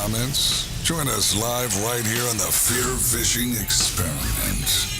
comments? Join us live right here on the Fear Fishing Experiment.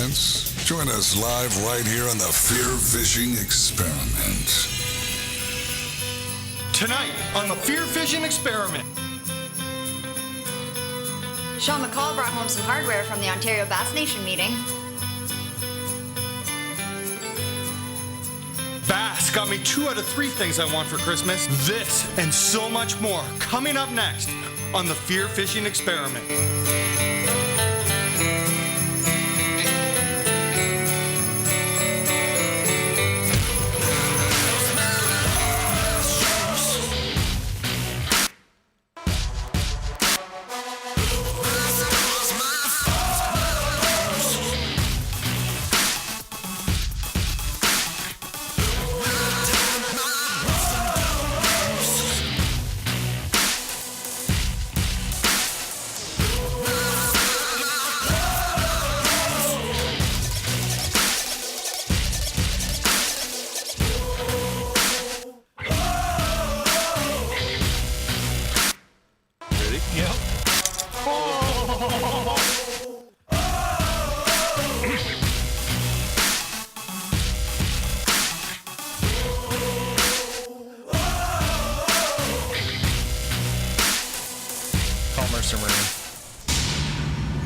experiments? Join us live right here on the Fear Fishing Experiment. Tonight on the Fear Fishing Experiment. Sean McCall brought home some hardware from the Ontario Bass Nation meeting. Bass got me 2 out of 3 things I want for Christmas. This and so much more coming up next on the Fear Fishing Experiment.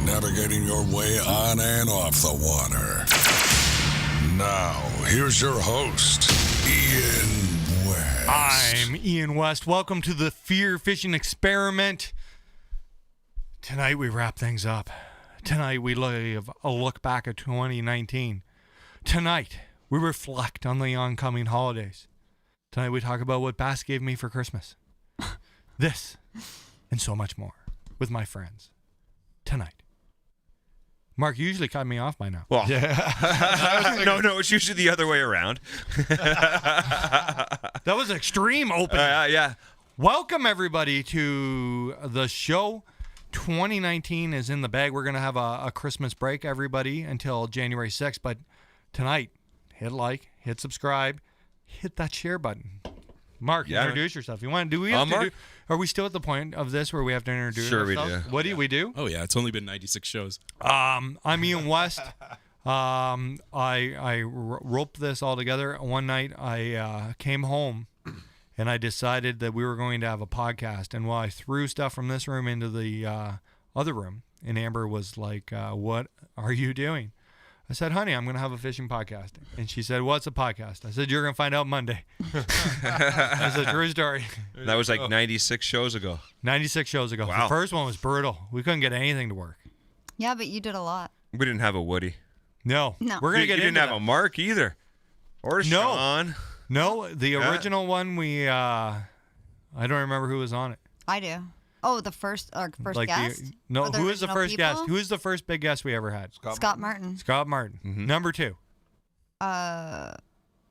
Navigating your way on and off the water. Now, here's your host, Ian West. I'm Ian West. Welcome to the Fear Fishing Experiment. Tonight we wrap things up. Tonight we leave a look back at 2019. Tonight we reflect on the oncoming holidays. Tonight we talk about what Bass gave me for Christmas. This and so much more with my friends. Tonight. Mark, you usually cut me off by now. Well, no, it's usually the other way around. That was extreme opening. Yeah. Welcome, everybody, to the show. 2019 is in the bag. We're going to have a Christmas break, everybody, until January 6th. But tonight, hit like, hit subscribe, hit that share button. Mark, introduce yourself. You want? Do we have to Mark? do? Are we still at the point of this where we have to introduce ourselves? Sure, we do. What do we do? Oh yeah, it's only been 96 shows. I'm Ian West. I roped this all together. One night I came home and I decided that we were going to have a podcast. And while I threw stuff from this room into the other room, and Amber was like, what are you doing? I said, honey, I'm going to have a fishing podcast. And she said, what's a podcast? I said, you're going to find out Monday. That's a true story. That was like 96 shows ago. 96 shows ago. Wow. The first one was brutal. We couldn't get anything to work. Yeah, but you did a lot. We didn't have a Woody. No. No. We're going to You get didn't into have that. a Mark either. Or Sean. No, the original one, I don't remember who was on it. I do. Oh, the first Like guest? no, Or the who was the original first people? guest? Who was the first big guest we ever had? Scott Martin. Scott Martin. Mm-hmm. Number 2, Oh,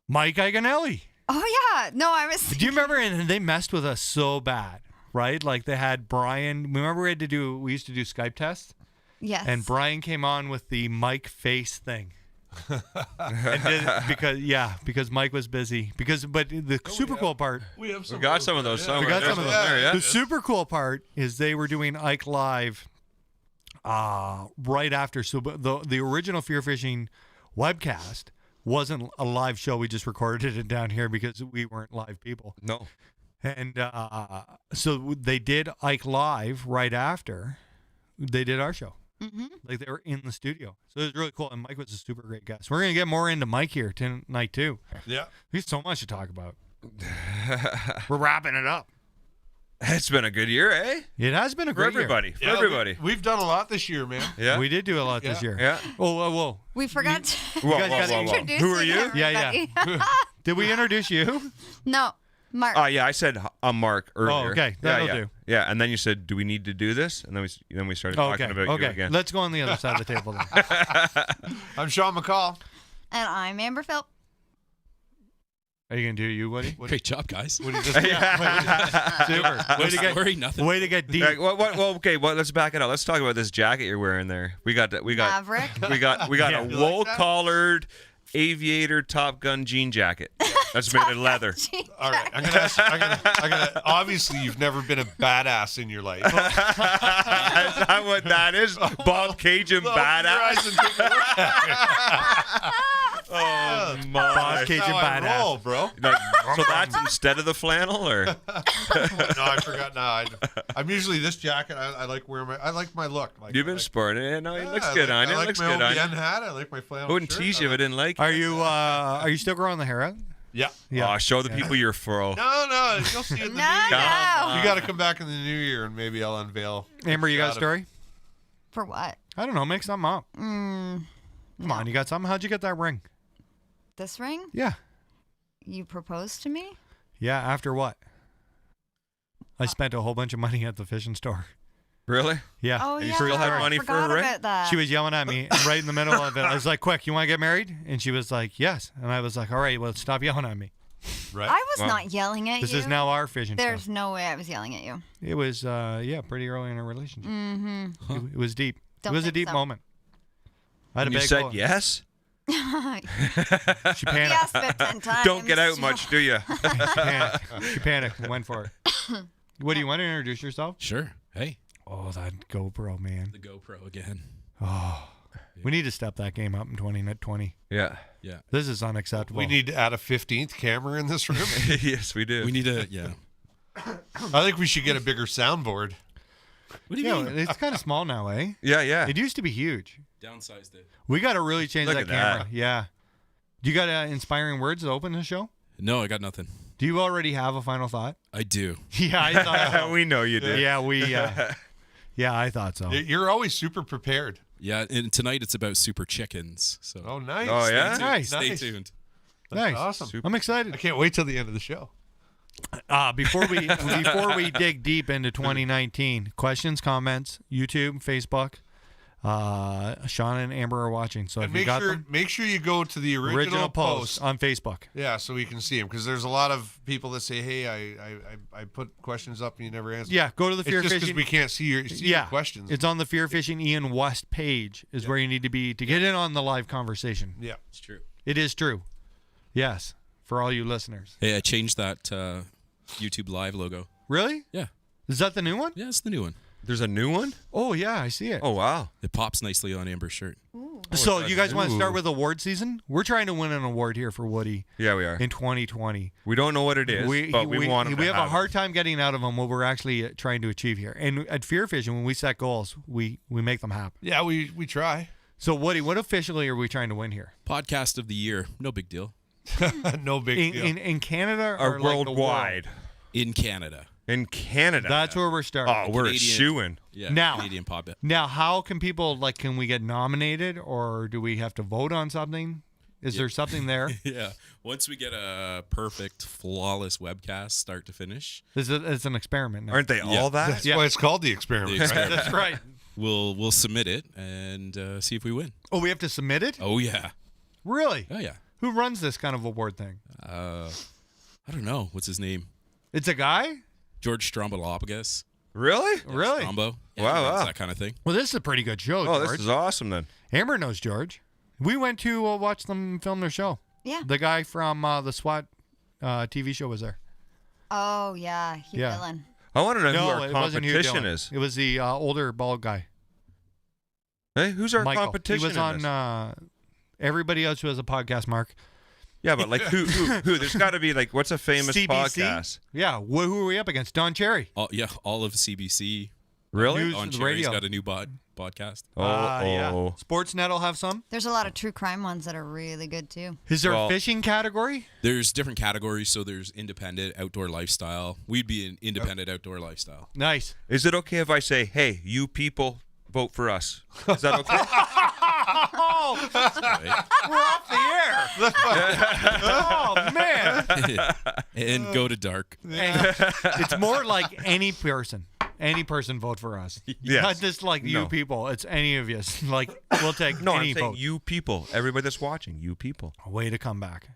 Mike Iaganelli. yeah. No, I was... Do you remember? And they messed with us so bad, right? Like they had Brian. Remember we used to do Skype tests? Yes. And Brian came on with the Mike face thing. because Mike was busy. But the super cool part. We got some of those somewhere. We got some of those. There, yeah. The super cool part is they were doing Ike Live right after. So the original Fear Fishing webcast wasn't a live show. We just recorded it down here because we weren't live people. No. And so they did Ike Live right after they did our show. Mm-hmm. Like they were in the studio. So it was really cool. And Mike was a super great guest. We're going to get more into Mike here tonight, too. Yeah. There's so much to talk about. We're wrapping it up. It's been a good year, eh? It has been a For great year. everybody. For everybody. We've done a lot this year, man. Yeah. We did do a lot this year. Yeah. Whoa. We forgot to Whoa, guys got whoa, whoa. introduce Who are you? everybody. Yeah. Did we introduce you? No, Mark. Yeah, I said I'm Mark earlier. okay. That'll yeah. do. Yeah, and then you said, do we need to do this? And then we started talking about you again. Let's go on the other side of the table then. I'm Sean McCall. And I'm Amber Philp. Are you going to do you, Woody? Great job, guys. Super. Way to get, Story, nothing. way to get deep. Okay, let's back it up. Let's talk about this jacket you're wearing there. We got Maverick. a wool collared aviator Top Gun jean jacket. That's made of leather. All right, I'm gonna ask. I'm gonna. Obviously, you've never been a badass in your life. Is that what that is? Bob Cajun badass. Oh my! Bob Cajun That's how I badass. roll, bro. Like, so that's instead of the flannel, or No, I forgot. No, I'm usually this jacket. I like wearing my. I like my look. Like, you've been sporting it? No, it looks good on you. I It like looks my good on OBN you. hat. I like my flannel. I wouldn't shirt. tease you if I didn't like. Are you still growing the hair out? Yeah. Oh, show the people your fro. No, you'll see it in the new year. No. You got to come back in the new year, and maybe I'll unveil. Amber, you got a story? For what? I don't know. Make something up. Come on, you got something? How'd you get that ring? This ring? Yeah. You proposed to me? Yeah, after what? I spent a whole bunch of money at the fishing store. Really? Yeah. Oh, And you yeah. still have I money for forgot a ring? about that. She was yelling at me right in the middle of it. I was like, quick, you want to get married? And she was like, yes. And I was like, all right, well, stop yelling at me. Right. I was Well, not yelling at This you. is now our fishing There's store. no way I was yelling at you. It was, pretty early in our relationship. Mm-hmm. It was deep. Don't it was a think deep so. moment. I had And a you big said goal. yes. She panicked. Yes, but 10 times. Don't get out much, do you? She panicked and went for it. What do you want to introduce yourself? Sure. Hey, Oh, that GoPro, man. the GoPro again. Oh, we need to step that game up in 2020. Yeah. Yeah. This is unacceptable. We need to add a 15th camera in this room. Yes, we do. We need a I think we should get a bigger soundboard. What do you Yeah, mean? it's kind of small now, eh? Yeah. It used to be huge. Downsized it. We got to really change Look that at camera. that. Yeah. Do you got inspiring words to open the show? No, I got nothing. Do you already have a final thought? I do. Yeah, I thought so. we know you did. Yeah, yeah, I thought so. You're always super prepared. Yeah, and tonight it's about super chickens. So Uh, Oh, nice. Oh, Stay yeah? tuned. Nice. Stay Nice. tuned. Nice. Awesome. I'm excited. I can't wait till the end of the show. Before we dig deep into 2019, questions, comments, YouTube, Facebook. Sean and Amber are watching, so And if you got them, make sure you go to the original post on Facebook. Yeah, so we can see them because there's a lot of people that say, "Hey, I put questions up and you never answer." Yeah, go to the It's Fear just because Fishing. we can't see your questions. It's on the Fear Fishing Ian West page is where you need to be to get in on the live conversation. Yeah. It's true. It is true. Yes, for all you listeners. Hey, I changed that YouTube Live logo. Really? Yeah. Is that the new one? Yeah, it's the new one. There's a new one? Oh yeah, I see it. Oh, wow. It pops nicely on Amber's shirt. So it's you guys want to start new. with award season? We're trying to win an award here for Woody Yeah, we are. in 2020. We don't know what it is, but we want him we to have a it. hard time getting out of them what we're actually trying to achieve here. And at Fear Fishing, when we set goals, we make them happen. Yeah, we try. So Woody, what officially are we trying to win here? Podcast of the year. No big deal. No big deal. In Canada Or or like the worldwide. world? In Canada. In Canada. That's where we're starting. Oh, we're Canadian- shooing. Yeah. Now- Canadian pod. Now, how can people can we get nominated or do we have to vote on something? Is there something there? Yeah. Once we get a perfect, flawless webcast, start to finish, It's an experiment now. Aren't they all that? That's Yeah. why it's called the experiment. That's right. We'll submit it and see if we win. Oh, we have to submit it? Oh yeah. Really? Oh yeah. Who runs this kind of award thing? I don't know. What's his name? It's a guy? George Strombolopoulos. Really? Really? Strombo. Yeah, Wow, he runs wow. that kind of thing. Well, this is a pretty good show, Oh, George. this is awesome then. Amber knows George. We went to watch them film their show. Yeah. The guy from the SWAT TV show was there. Oh, yeah. Hugh Yeah. Dillon. I want to know who No, our it wasn't Hugh competition Dillon. is. It was the older bald guy. Hey, who's our Michael. competition? He was in this? on everybody else who has a podcast, Mark. Yeah, but like who? There's got to be like what's a famous CBC? podcast? Yeah. Who are we up against? Don Cherry. All of CBC. Really? News- On the Cherry's radio. got a new podcast. Yeah. Sportsnet will have some. There's a lot of true crime ones that are really good, too. Is there Well- a fishing category? There's different categories. So there's independent, outdoor lifestyle. We'd be an independent, outdoor lifestyle. Nice. Is it okay if I say, "Hey, you people, vote for us"? Is that okay? Right? We're off the air. Oh man. And go to dark. It's more like any person. Any person vote for us. Yes. Not just like you No. people. It's any of you. Like we'll take No, any I'm saying vote. you people, everybody that's watching, you people. Way to come back.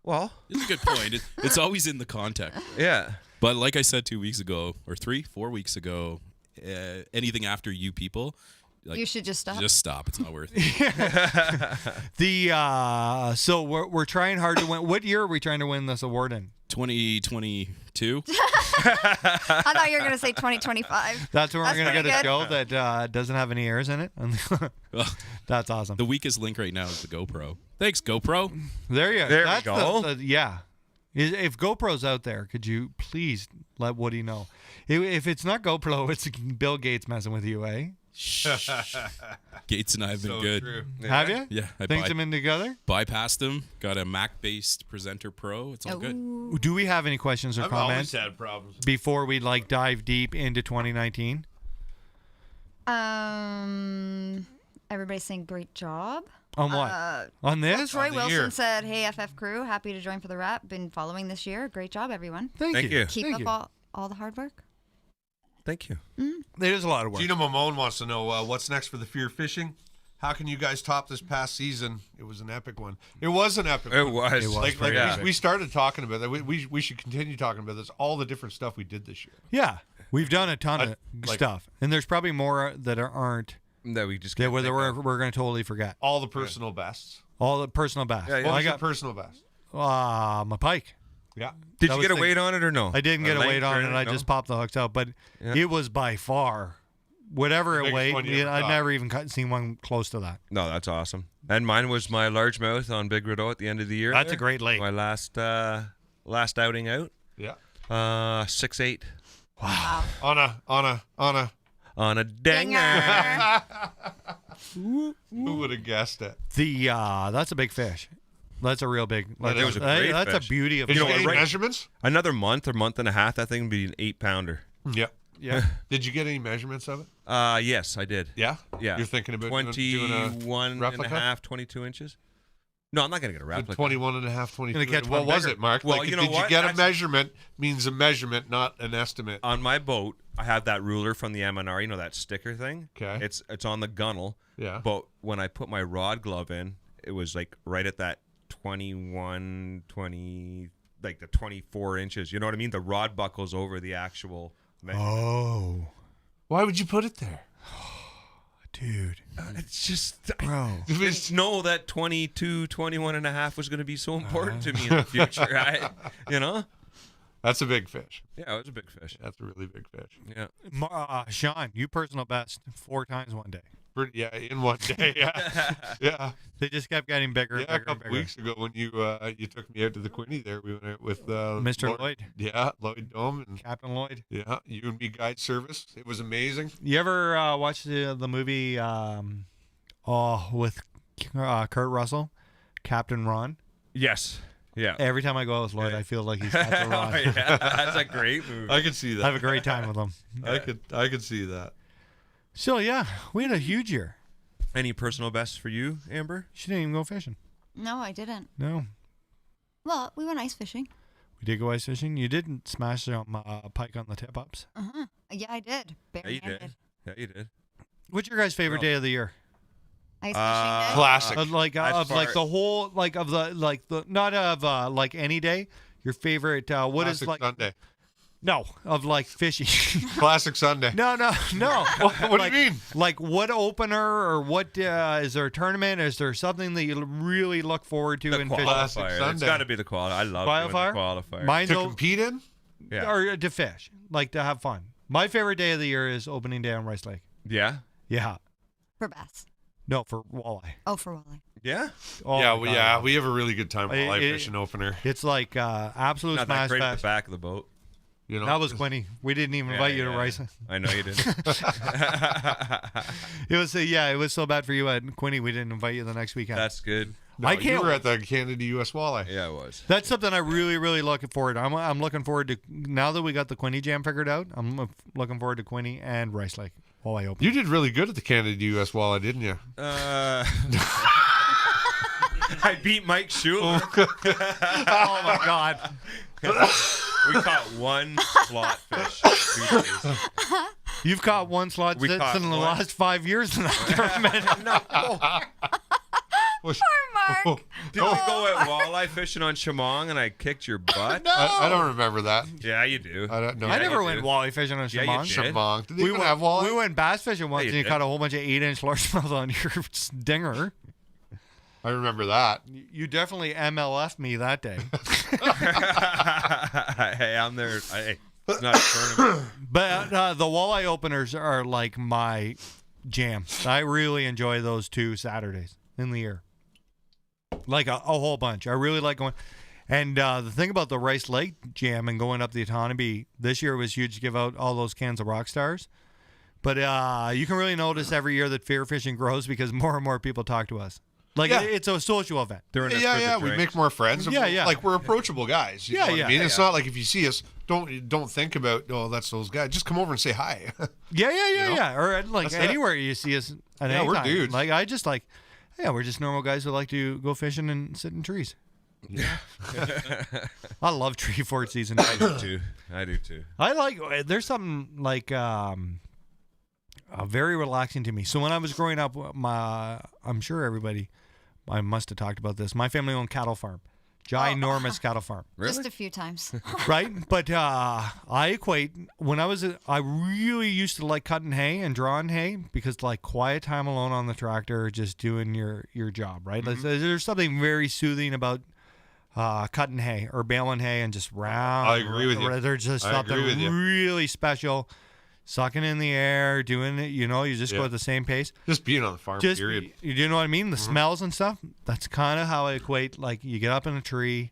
Well, It's a good point. It's always in the context. yeah. But like I said 2 weeks ago, or 4 weeks ago, anything after you people You should just stop. Just stop. It's not worth it. So we're trying hard to win. What year are we trying to win this award in? 2022. I thought you were going to say 2025. That's where we're That's going to get a pretty show that doesn't have any airs in it. Well, That's awesome. the weakest link right now is the GoPro. Thanks, GoPro. There you There we That's go. Yeah. If GoPro's out there, could you please let Woody know? If it's not GoPro, it's Bill Gates messing with you, eh? Gates and I have been So good. true. Have you? Yeah, I Things have been together? bypassed them. Got a Mac-based Presenter Pro. It's all good. Ooh. Do we have any questions or I've always comments had problems. before we dive deep into 2019? Everybody's saying great job. On what? On this? Troy the Wilson year. said, "Hey, FF crew, happy to join for the wrap. Been following this year. Great job, everyone. Thank you. Keep Thank up you. all the hard work." Thank you. It is a lot of work. Gina Mamone wants to know what's next for the Fear Fishing. How can you guys top this past season? It was an epic one. It was an epic It one. was. It was. Like pretty epic. we started talking about that. We should continue talking about this. All the different stuff we did this year. Yeah. We've done a ton of like- stuff. And there's probably more that aren't, that we just that can't we're think of. going to totally forget. All the personal bests. All the personal best. Yeah, yeah. What I was your got personal best? my pike. Yeah. Did that you was get a the- weight on it or no? I didn't Or get a weight length or on it. I anything? just popped the hooks out. But Yeah. it was by far, whatever The it biggest weighed, one you ever I'd caught. never even seen one close to that. No, that's awesome. And mine was my largemouth on Big Rideau at the end of the year. That's a there. great lake. My last outing out. Yeah. 6'8". Wow. On On a dinger. Dinger. who would have guessed it? That's a big fish. That's a real big. That is a great That's fish. a beauty of Did you get any right- measurements? Another month or month and a half, that thing would be an 8-pounder. Yeah. Yeah. Did you get any measurements of it? Yes, I did. Yeah. Yeah. You're thinking about doing 21 and a replica? half, 22 inches. No, I'm not going to get a replica. 21 and a half, 22. Gonna catch What one was bigger. it, Mark? Well, Like, you know did what? you get a That's- measurement means a measurement, not an estimate. On my boat, I have that ruler from the MNR, that sticker thing. 'Kay. It's on the gunnel. Yeah. But when I put my rod glove in, it was like right at that 21, 20, like the 24 inches. You know what I mean? The rod buckles over the actual measurement. Oh, Why would you put it there? dude, It's just, bro. I didn't know that 22, 21 and a half was going to be so important to me in the future. That's a big fish. Yeah, it was a big fish. That's a really big fish. Yeah. Sean, you personal best 4 times one day. Yeah, in one day. Yeah. Yeah. They just kept getting bigger and Yeah, a bigger and couple bigger. weeks ago when you took me out to the Quinny there, we went out with Mr. Lloyd. Yeah, Lloyd Dome, and Captain Lloyd. yeah, you and me guide service. It was amazing. You ever watch the movie with Kurt Russell, Captain Ron? Yes. Yeah. Every time I go out with Lloyd, I feel like he's Captain Ron. Oh, yeah, that's a great movie. I could see that. I have a great time with him. I could see that. So yeah, we had a huge year. Any personal bests for you, Amber? She didn't even go fishing. No, I didn't. No, Well, we went ice fishing. we did go ice fishing. You didn't smash some pike on the tip ups. Yeah, I did. Yeah, you Barehanded. did. Yeah, you did. What's your guys' favorite day of the year? Ice fishing day. Classic. Of the whole not of like any day. Your favorite what is Classic like Sunday. no of like fishing. Classic Sunday. no. What do you mean? Like what opener or what is there a tournament? Is there something that you really look forward to The in fishing? Classic qualifier. It's Sunday. got to be the qualifier. I love doing Qualifier? the qualifier. Mine's To o- compete in? Yeah. or to fish, like to have fun. My favorite day of the year is opening day on Rice Lake. Yeah. Yeah. For bass. No, for walleye. Oh, for walleye. Yeah. Oh yeah, my we, God. yeah, we have a really good time walleye It- fishing opener. It's like absolute Not that smash great at fest. the back of the boat. You know, That was Quinny. We didn't even invite you to Rice. I know you didn't. It was it was so bad for you at Quinny. We didn't invite you the next weekend. That's good. No, I You can't. were at the Canada U.S. Walleye. Yeah, it was. That's something I really looking forward to. I'm looking forward to now that we got the Quinny Jam figured out. I'm looking forward to Quinny and Rice Lake while I open. You did really good at the Canada U.S. Walleye, didn't you? I beat Mike Schuler. Oh my God! We caught one slot fish. 2 days. You've caught one slot We since caught in the one. last 5 years in that tournament. No. Push. Mark. Did we go at walleye fishing on Shamong and I kicked your butt? I don't remember that. Yeah, you do. I don't know. I never you went do. walleye fishing on Yeah, you Shamong. did. Shamong. Did they We even went, have walleye? we went bass fishing once you and you did. caught a whole bunch of 8-inch largemouth on your dinger. I remember that. You definitely MLF'd me that day. Hey, I'm there. Hey, it's not a tournament. But the walleye openers are like my jam. I really enjoy those 2 Saturdays in the year. Like a whole bunch. I really like going. And the thing about the Rice Lake Jam and going up the Otonabee this year was huge to give out all those cans of Rock Stars. But you can really notice every year that fear fishing grows because more and more people talk to us. Like Yeah. it's a social event. They're in there Yeah, for the yeah. We drinks. make more friends. Yeah, yeah. Like we're approachable guys. You know what Yeah, I mean? yeah. It's not like if you see us, don't think about, oh, that's those guys. Just come over and say hi. Yeah, know? yeah. Or like That's it. anywhere you see us at Yeah, any we're time. dudes. Like I just like, yeah, we're just normal guys who like to go fishing and sit in trees. Yeah. I love tree fort season. I do too. I do too. I like. There's something like very relaxing to me. So when I was growing up, I'm sure everybody, I must have talked about this. My family owned cattle farm, ginormous cattle farm, Really? Just a few times. right? But I equate when I really used to like cutting hay and drawing hay because like quiet time alone on the tractor, just doing your job, right? There's something very soothing about cutting hay or baling hay and just round. I agree with you. There's just I agree with something you. really special. Sucking in the air, doing it, you just go Yeah. at the same pace. Just being on the farm, Just, period. you know what I mean? The smells and stuff. That's kind of how I equate. Like you get up in a tree,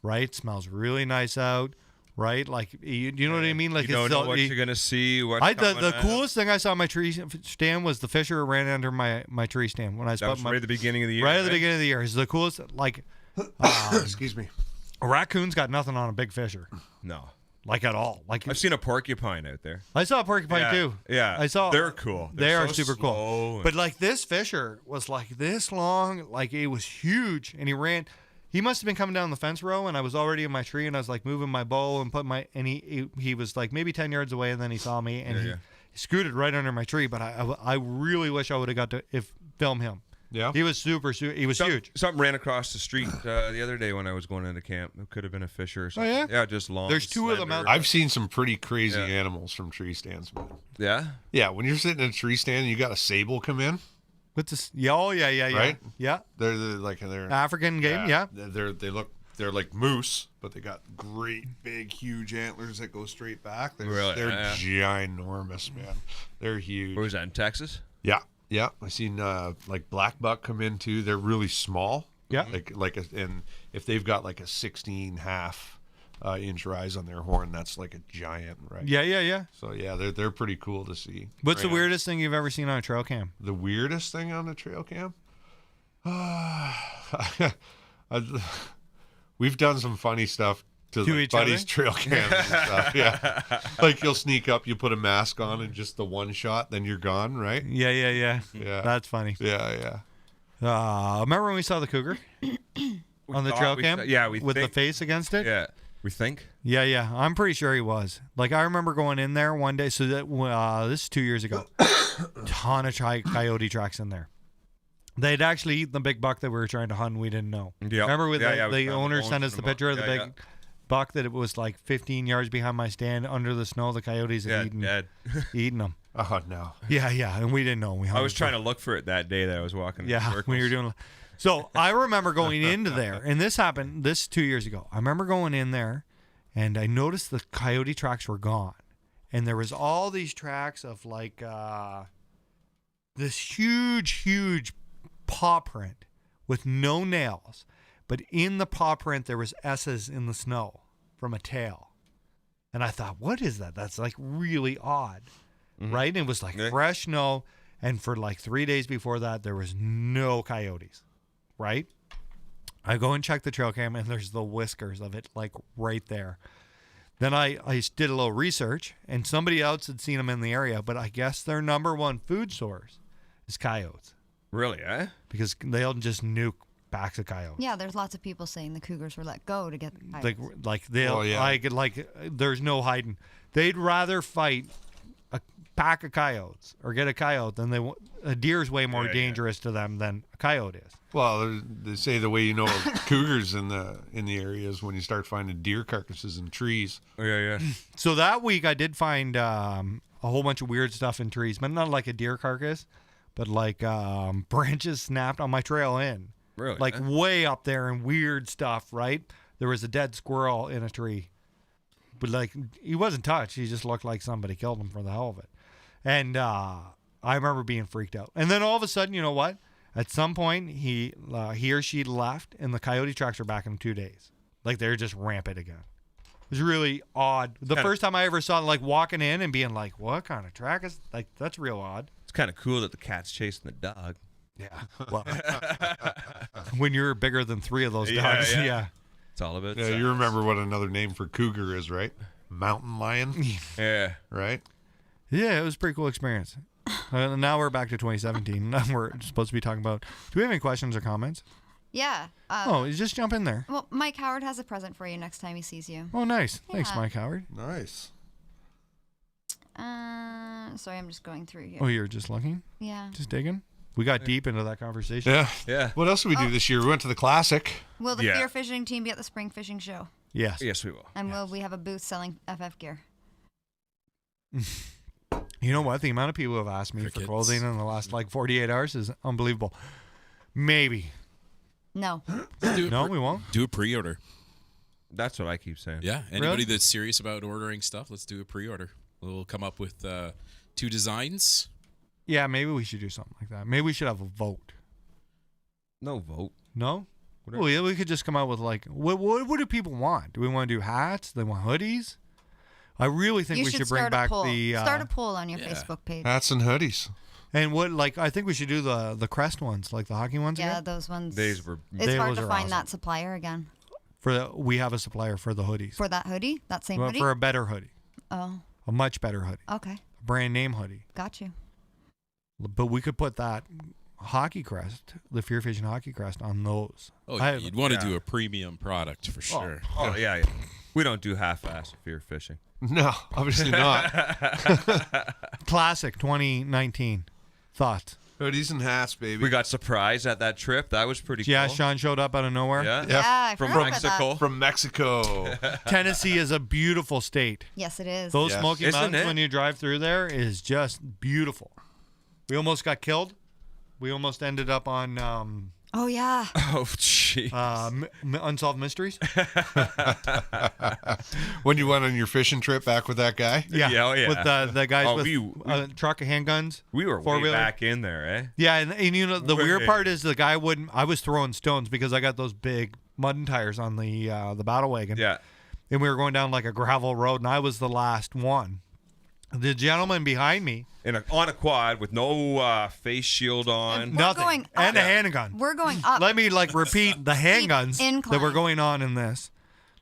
right? Smells really nice out, right? Like you know what I mean? Like You don't it's know the- what you're gonna see. What's the coming up. coolest thing I saw on my tree stand was the fisher who ran under my tree stand when I was That was putting right at the beginning of the year. right at the beginning of the year. It's the coolest. Like Excuse me. a raccoon's got nothing on a big fisher, No, like at all. Like I've seen a porcupine out there. I saw a porcupine Yeah, too. yeah. I saw. They're cool. They They're are so super slow cool. and- But like this fisher was like this long, like it was huge, and he ran. He must have been coming down the fence row, and I was already in my tree, and I was like moving my bow and he was like maybe 10 yards away, and then he saw me, and he scooted right under my tree. But I really wish I would have got to film him. Yeah. He was he was huge. Something ran across the street the other day when I was going into camp. It could have been a fisher or something. yeah? Yeah, just long. There's 2 of them slender. out I've seen some pretty crazy Yeah. animals from tree stands, man. Yeah. Yeah, when you're sitting in a tree stand and you got a sable come in, With this, yeah, oh yeah, Right? yeah. they're African game, yeah. they're like moose, but they got great big huge antlers that go straight back. Really? They're Yeah. ginormous, man. They're huge. Where was that in Texas? Yeah, yeah. I seen like black buck come in too. They're really small. Yeah. And if they've got like a 16.5 inch rise on their horn, that's like a giant, right? Yeah. So yeah, they're pretty cool to see. What's the Right on. weirdest thing you've ever seen on a trail cam? The weirdest thing on the trail cam? We've done some funny stuff to To like each buddies' other? trail cams and stuff. Yeah, like you'll sneak up, you put a mask on, and just the one shot, then you're gone, right? Yeah. Yeah. That's funny. Yeah. Remember when we saw the cougar on the thought trail we cam? saw- yeah, we with the think- face against it. Yeah. We think. Yeah. I'm pretty sure he was. Like I remember going in there one day. So that this is 2 years ago. Ton of coyote tracks in there. They'd actually eaten the big buck that we were trying to hunt. And we didn't know. Yep. Remember with Yeah, we the found owner the sent bones us the from the picture of the buck. big Yeah, buck that it was like 15 yards behind my stand under the snow. The coyotes had Dead. eaten them. Oh no. Yeah, and we didn't know. We I was trying to look for it that day that I was walking. in Yeah, circles. when you were doing. So I remember going into there, and this happened 2 years ago. I remember going in there, and I noticed the coyote tracks were gone, and there was all these tracks of like this huge paw print with no nails, but in the paw print there was S's in the snow from a tail, and I thought, what is that? That's like really odd, right? And it was like Yeah. fresh snow, and for like 3 days before that there was no coyotes. Right? I go and check the trail cam, and there's the whiskers of it, like right there. Then I did a little research, and somebody else had seen them in the area, but I guess their number one food source is coyotes Really? Eh? because they'll just nuke packs of coyotes. Yeah, there's lots of people saying the cougars were let go to get the coyotes. Like they'll Oh, yeah. like there's no hiding. They'd rather fight a pack of coyotes or get a coyote, then a deer's way more dangerous to them than a coyote is. Well, they say the way you know cougars in the area is when you start finding deer carcasses in trees. Oh, yeah. So that week I did find a whole bunch of weird stuff in trees, but not like a deer carcass, but like branches snapped on my trail in. Really? Like way up there and weird stuff, right? There was a dead squirrel in a tree. But like he wasn't touched. He just looked like somebody killed him for the hell of it. And I remember being freaked out. And then all of a sudden, you know what? At some point, he or she left, and the coyote tracks are back in 2 days. Like they're just rampant again. It was really odd. The first time I ever saw like walking in and being like, "What kind of track is like?" That's real odd. It's kind of cool that the cat's chasing the dog. Yeah. Well, when you're bigger than 3 of those dogs, yeah. It's all of it. Yeah, you remember what another name for cougar is, right? Mountain lion. Yeah. Right? Yeah, it was a pretty cool experience. Now we're back to 2017. Now we're supposed to be talking about. Do we have any questions or comments? Yeah. You just jump in there. Well, Mike Howard has a present for you next time he sees you. Oh, nice. Thanks, Yeah. Mike Howard. Nice. Sorry, I'm just going through here. Oh, you're just looking? Yeah. Just digging? We got deep into that conversation. Yeah. Yeah. What else did we do this year? We went to the Classic. Will the Yeah. Fear Fishing team be at the spring fishing show? Yes. Yes, we will. And will we have a booth selling FF gear? You know what? The amount of people who have asked me for Crickets. clothing in the last like 48 hours is unbelievable. Maybe. No. No, we won't. Do a pre-order. That's what I keep saying. Yeah. Anybody that's serious about ordering stuff, let's do a pre-order. We'll come up with 2 designs. Yeah, maybe we should do something like that. Maybe we should have a vote. No vote. No? Whatever. Well, yeah, we could just come out with like, what do people want? Do we want to do hats? Do they want hoodies? I really think You we should should bring start back a poll. the Start a poll on your yeah. Facebook page. Hats and hoodies. and what like I think we should do the crest ones, like the hockey ones Yeah, again. those ones. These were. It's hard those to are find awesome. that supplier again. We have a supplier for the hoodies. For that hoodie? That same Well, hoodie? for a better hoodie, Oh, a much better hoodie, okay. a brand name hoodie. Got you. But we could put that hockey crest, the Fear Fishing hockey crest, on those. Oh, I- you'd want to do a premium product for sure. Oh yeah. We don't do half-ass fear fishing. No, obviously not. Classic 2019 thoughts. Hoodies and hats, baby. We got surprised at that trip. That was pretty Yeah, cool. Sean showed up out of nowhere. Yeah. Yeah, I From forgot about Mexico. that. From Mexico. Tennessee is a beautiful state. Yes, it is. Those Yes. Smoky Isn't Mountains it? when you drive through there is just beautiful. We almost got killed. We almost ended up on Oh, yeah. Oh, gee. Unsolved Mysteries. When you went on your fishing trip back with that guy? Yeah, Yeah, oh, yeah. with the guys Oh, with we- a truck of handguns. We were way four-wheeler. back in there, eh? Yeah, and you know the weird Way. part is the guy wouldn't. I was throwing stones because I got those big mud tires on the battle wagon. Yeah. And we were going down like a gravel road, and I was the last one. The gentleman behind me, On a quad with no face shield on. We're nothing, going and up. a handgun. We're going up. Let me like repeat the handguns that incline. were going on in this.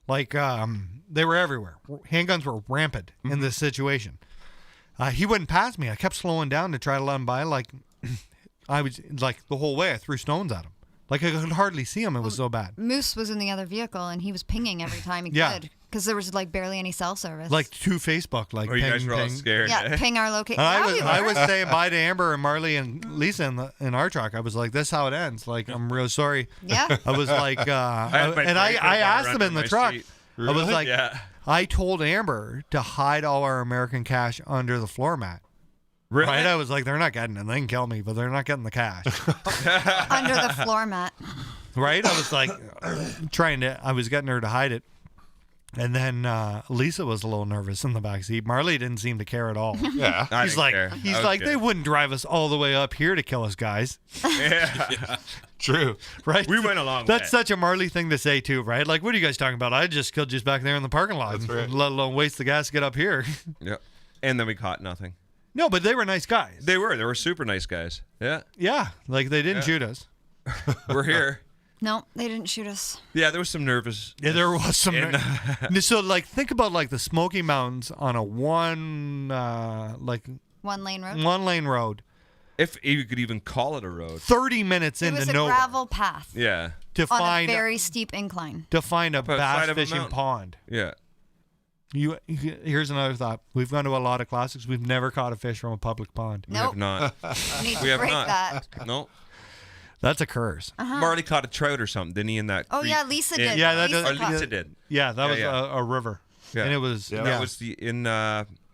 Like they were everywhere. Handguns were rampant in this situation. He wouldn't pass me. I kept slowing down to try to let him by. Like I was like the whole way I threw stones at him. Like I could hardly see him. It was so bad. Moose was in the other vehicle, and he was pinging every time he Yeah. could. Because there was like barely any cell service. Like to Facebook. Like Oh, you guys ping, were all ping. scared. yeah, eh? ping our location. And I was saying bye to Amber and Marley and Lisa in our truck. I was like, "This is how it ends." Like, I'm real sorry. Yeah. I was like, had my and breaker I bar asked them under in the my truck. seat. I was like, Yeah. I told Amber to hide all our American cash under the floor mat. Really? Right? I was like, they're not getting it. They can kill me, but they're not getting the cash. Under the floor mat. Right? I was like, I was getting her to hide it. And then Lisa was a little nervous in the back seat. Marley didn't seem to care at all. Yeah. I He's didn't like, care. he's I was like, good. they wouldn't drive us all the way up here to kill us, guys. Yeah. True. Right? We went along That's with it. such a Marley thing to say, too, right? Like, what are you guys talking about? I just killed you back there in the parking lot, That's right. let alone waste the gas to get up here. Yep. And then we caught nothing. No, but they were nice guys. They were super nice guys. Yeah. Yeah, like they didn't shoot us. We're here. No, they didn't shoot us. Yeah, there was some nervous. Yeah, there was some. In- So, like, think about like the Smoky Mountains on a one One-lane road. lane road. If you could even call it a road. 30 minutes It into was a nowhere gravel path Yeah. to on find a very steep incline. a Up a bass side of a fishing mountain. pond. Yeah. Here's another thought. We've gone to a lot of classics. We've never caught a fish from a public pond. We have Nope. not. We need We to have break not. that. No. That's a curse. Marley caught a trout or something, didn't he? In that. Oh, creek? yeah, Lisa did. Yeah, that Lisa does- Or caught- Lisa did. Yeah, that was yeah. a river. Yeah. And it was That was in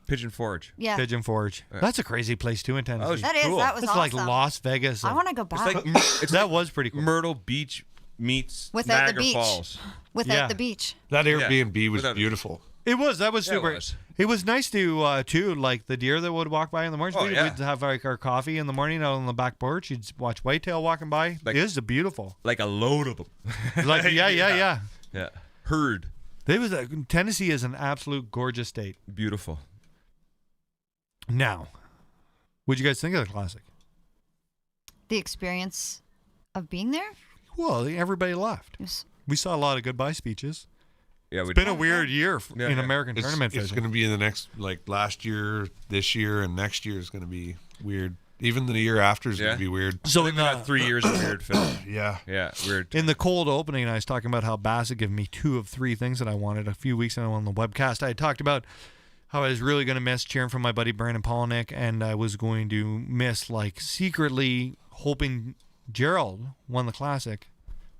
Pigeon Forge. Yeah. Pigeon Forge. That's a crazy place too in Tennessee. was- That is. Cool. That was It's awesome. like Las Vegas. I want to go back It's like it's that like was pretty cool. Myrtle Beach meets Without the Niagara beach. Falls. without Yeah. the beach. That Airbnb was Without- beautiful. It was. That was Yeah, it super. was. It was nice to too, like the deer that would walk by in the morning. Oh, We'd yeah. have like our coffee in the morning out on the back porch. You'd watch whitetail walking by. Like- It is beautiful. Like a load of them. Like yeah. Yeah. Herd. It was Tennessee is an absolute gorgeous state. Beautiful. Now, what'd you guys think of the classic? The experience of being there. Well, everybody left. Was, We saw a lot of goodbye speeches. Yeah, It's been a weird year Yeah, in yeah. American It's tournament going fishing. to be in the next, like last year, this year, and next year is going to be weird. Even the year after is going Yeah. to be weird. So We've had 3 years of weird film. Yeah. Yeah, weird. in the cold opening, I was talking about how Bass had given me 2 of 3 things that I wanted a few weeks ago on the webcast. I had talked about how I was really going to miss cheering for my buddy Brandon Polnick, and I was going to miss like secretly hoping Gerald won the classic.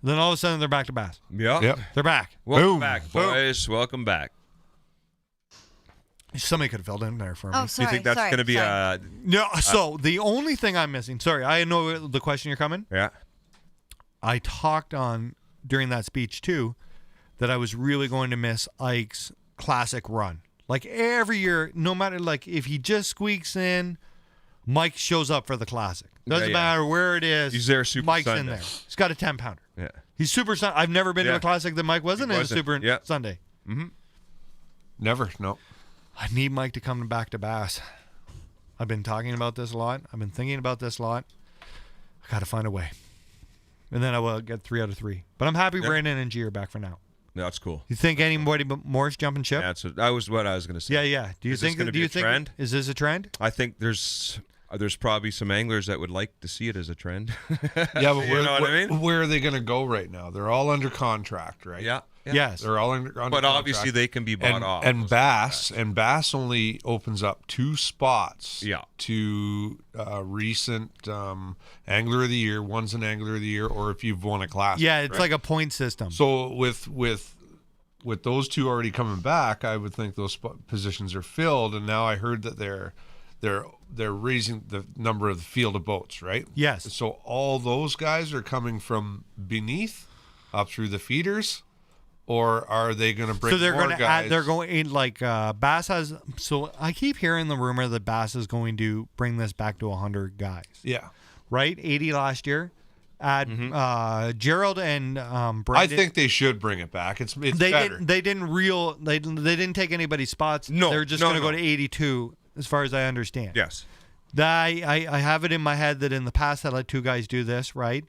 Then all of a sudden they're back to Bass. Yeah. Yep. They're back. Welcome Boom. back, Boom. boys. Welcome back. Somebody could have filled in there for me. oh, Do you sorry. think that's sorry, going to be sorry. No, so the only thing I'm missing. Sorry, I know the question you're coming. yeah? I talked on during that speech too that I was really going to miss Ike's classic run. Like every year, no matter like if he just squeaks in, Mike shows up for the classic. Doesn't Yeah, yeah. matter where it is. He's there Super Mike's in Sunday. there. He's got a 10-pounder. Yeah. He's Super Sunday. I've never been to Yeah. a classic that Mike wasn't in a wasn't. Super Yeah. Sunday. Never. No. I need Mike to come back to Bass. I've been talking about this a lot. I've been thinking about this a lot. I got to find a way. And then I will get 3 out of 3. But I'm happy Yeah. Brandon and G are back for now. That's cool. You think anybody more is jumping ship? That was what I was going to say. Yeah. Do you Is this think? gonna Do be you a think? trend? Is this a trend? I think there's probably some anglers that would like to see it as a trend. Yeah, but You know what I mean? where are they going to go right now? They're all under contract, right? yeah. Yes. They're all under But contract. obviously they can be bought and, off. and Bass only opens up 2 spots Yeah. to recent angler of the year. One's an angler of the year, or if you've won a class. Yeah, it's like a point system. So with those 2 already coming back, I would think those positions are filled. And now I heard that they're raising the number of the field of boats, right? Yes. So all those guys are coming from beneath up through the feeders, or are they going to bring So they're more going to guys? add. They're going in like Bass has. So I keep hearing the rumor that Bass is going to bring this back to 100 guys. Yeah. Right, 80 last year. Add Gerald and Brandon. I think they should bring it back. It's they better. didn't. They didn't take anybody's spots. No, they're just no, going to go no. to 82, as far as I understand. Yes. I have it in my head that in the past I let 2 guys do this, right?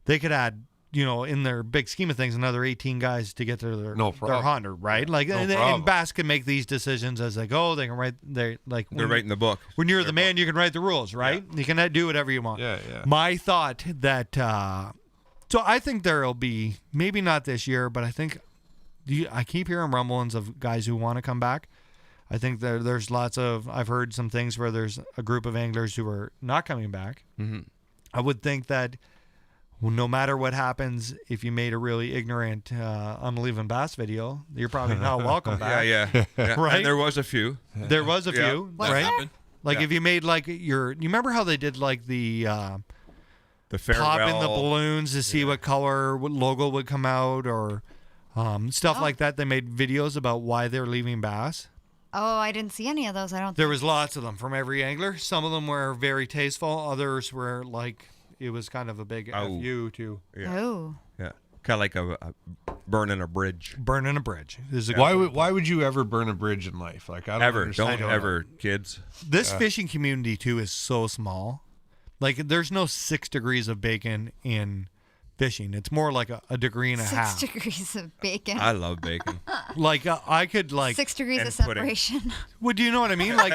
They could add, in their big scheme of things, another 18 guys to get to their, No their problem. 100, right? Like, No and problem. Bass can make these decisions as they go. They can write. They're They're writing the book. when you're the man, you can write the rules, right? You can do whatever you want. Yeah, yeah. My thought that, so I think there'll be, maybe not this year, but I think, I keep hearing rumblings of guys who want to come back. I think there's lots of, I've heard some things where there's a group of anglers who are not coming back. Mm-hmm. I would think that no matter what happens, if you made a really ignorant I'm leaving Bass video, you're probably not welcome back. Yeah. Right? And there was a few. There was a Yeah. few, Was right? there? Happened. Like Yeah. if you made like you remember how they did like the The farewell. pop in the balloons to see what color, what logo would come out, or stuff like that. They made videos about why they're leaving Bass. Oh, I didn't see any of those. I don't There think. was lots of them from every angler. Some of them were very tasteful. Others were like, it was kind of a big Oh. FU to Yeah. Oh. Yeah. Kind of like a burning a bridge. burning a bridge. This, is a Why would you ever burn a bridge in life? Like I don't Ever. understand. Don't ever, kids. this fishing community, too, is so small. Like, there's no 6 degrees of bacon in fishing. It's more like a degree and a 6 half. degrees of bacon. I love bacon. Like, I could, like, 6 degrees and of pudding. separation. well, do you know what I mean? Like,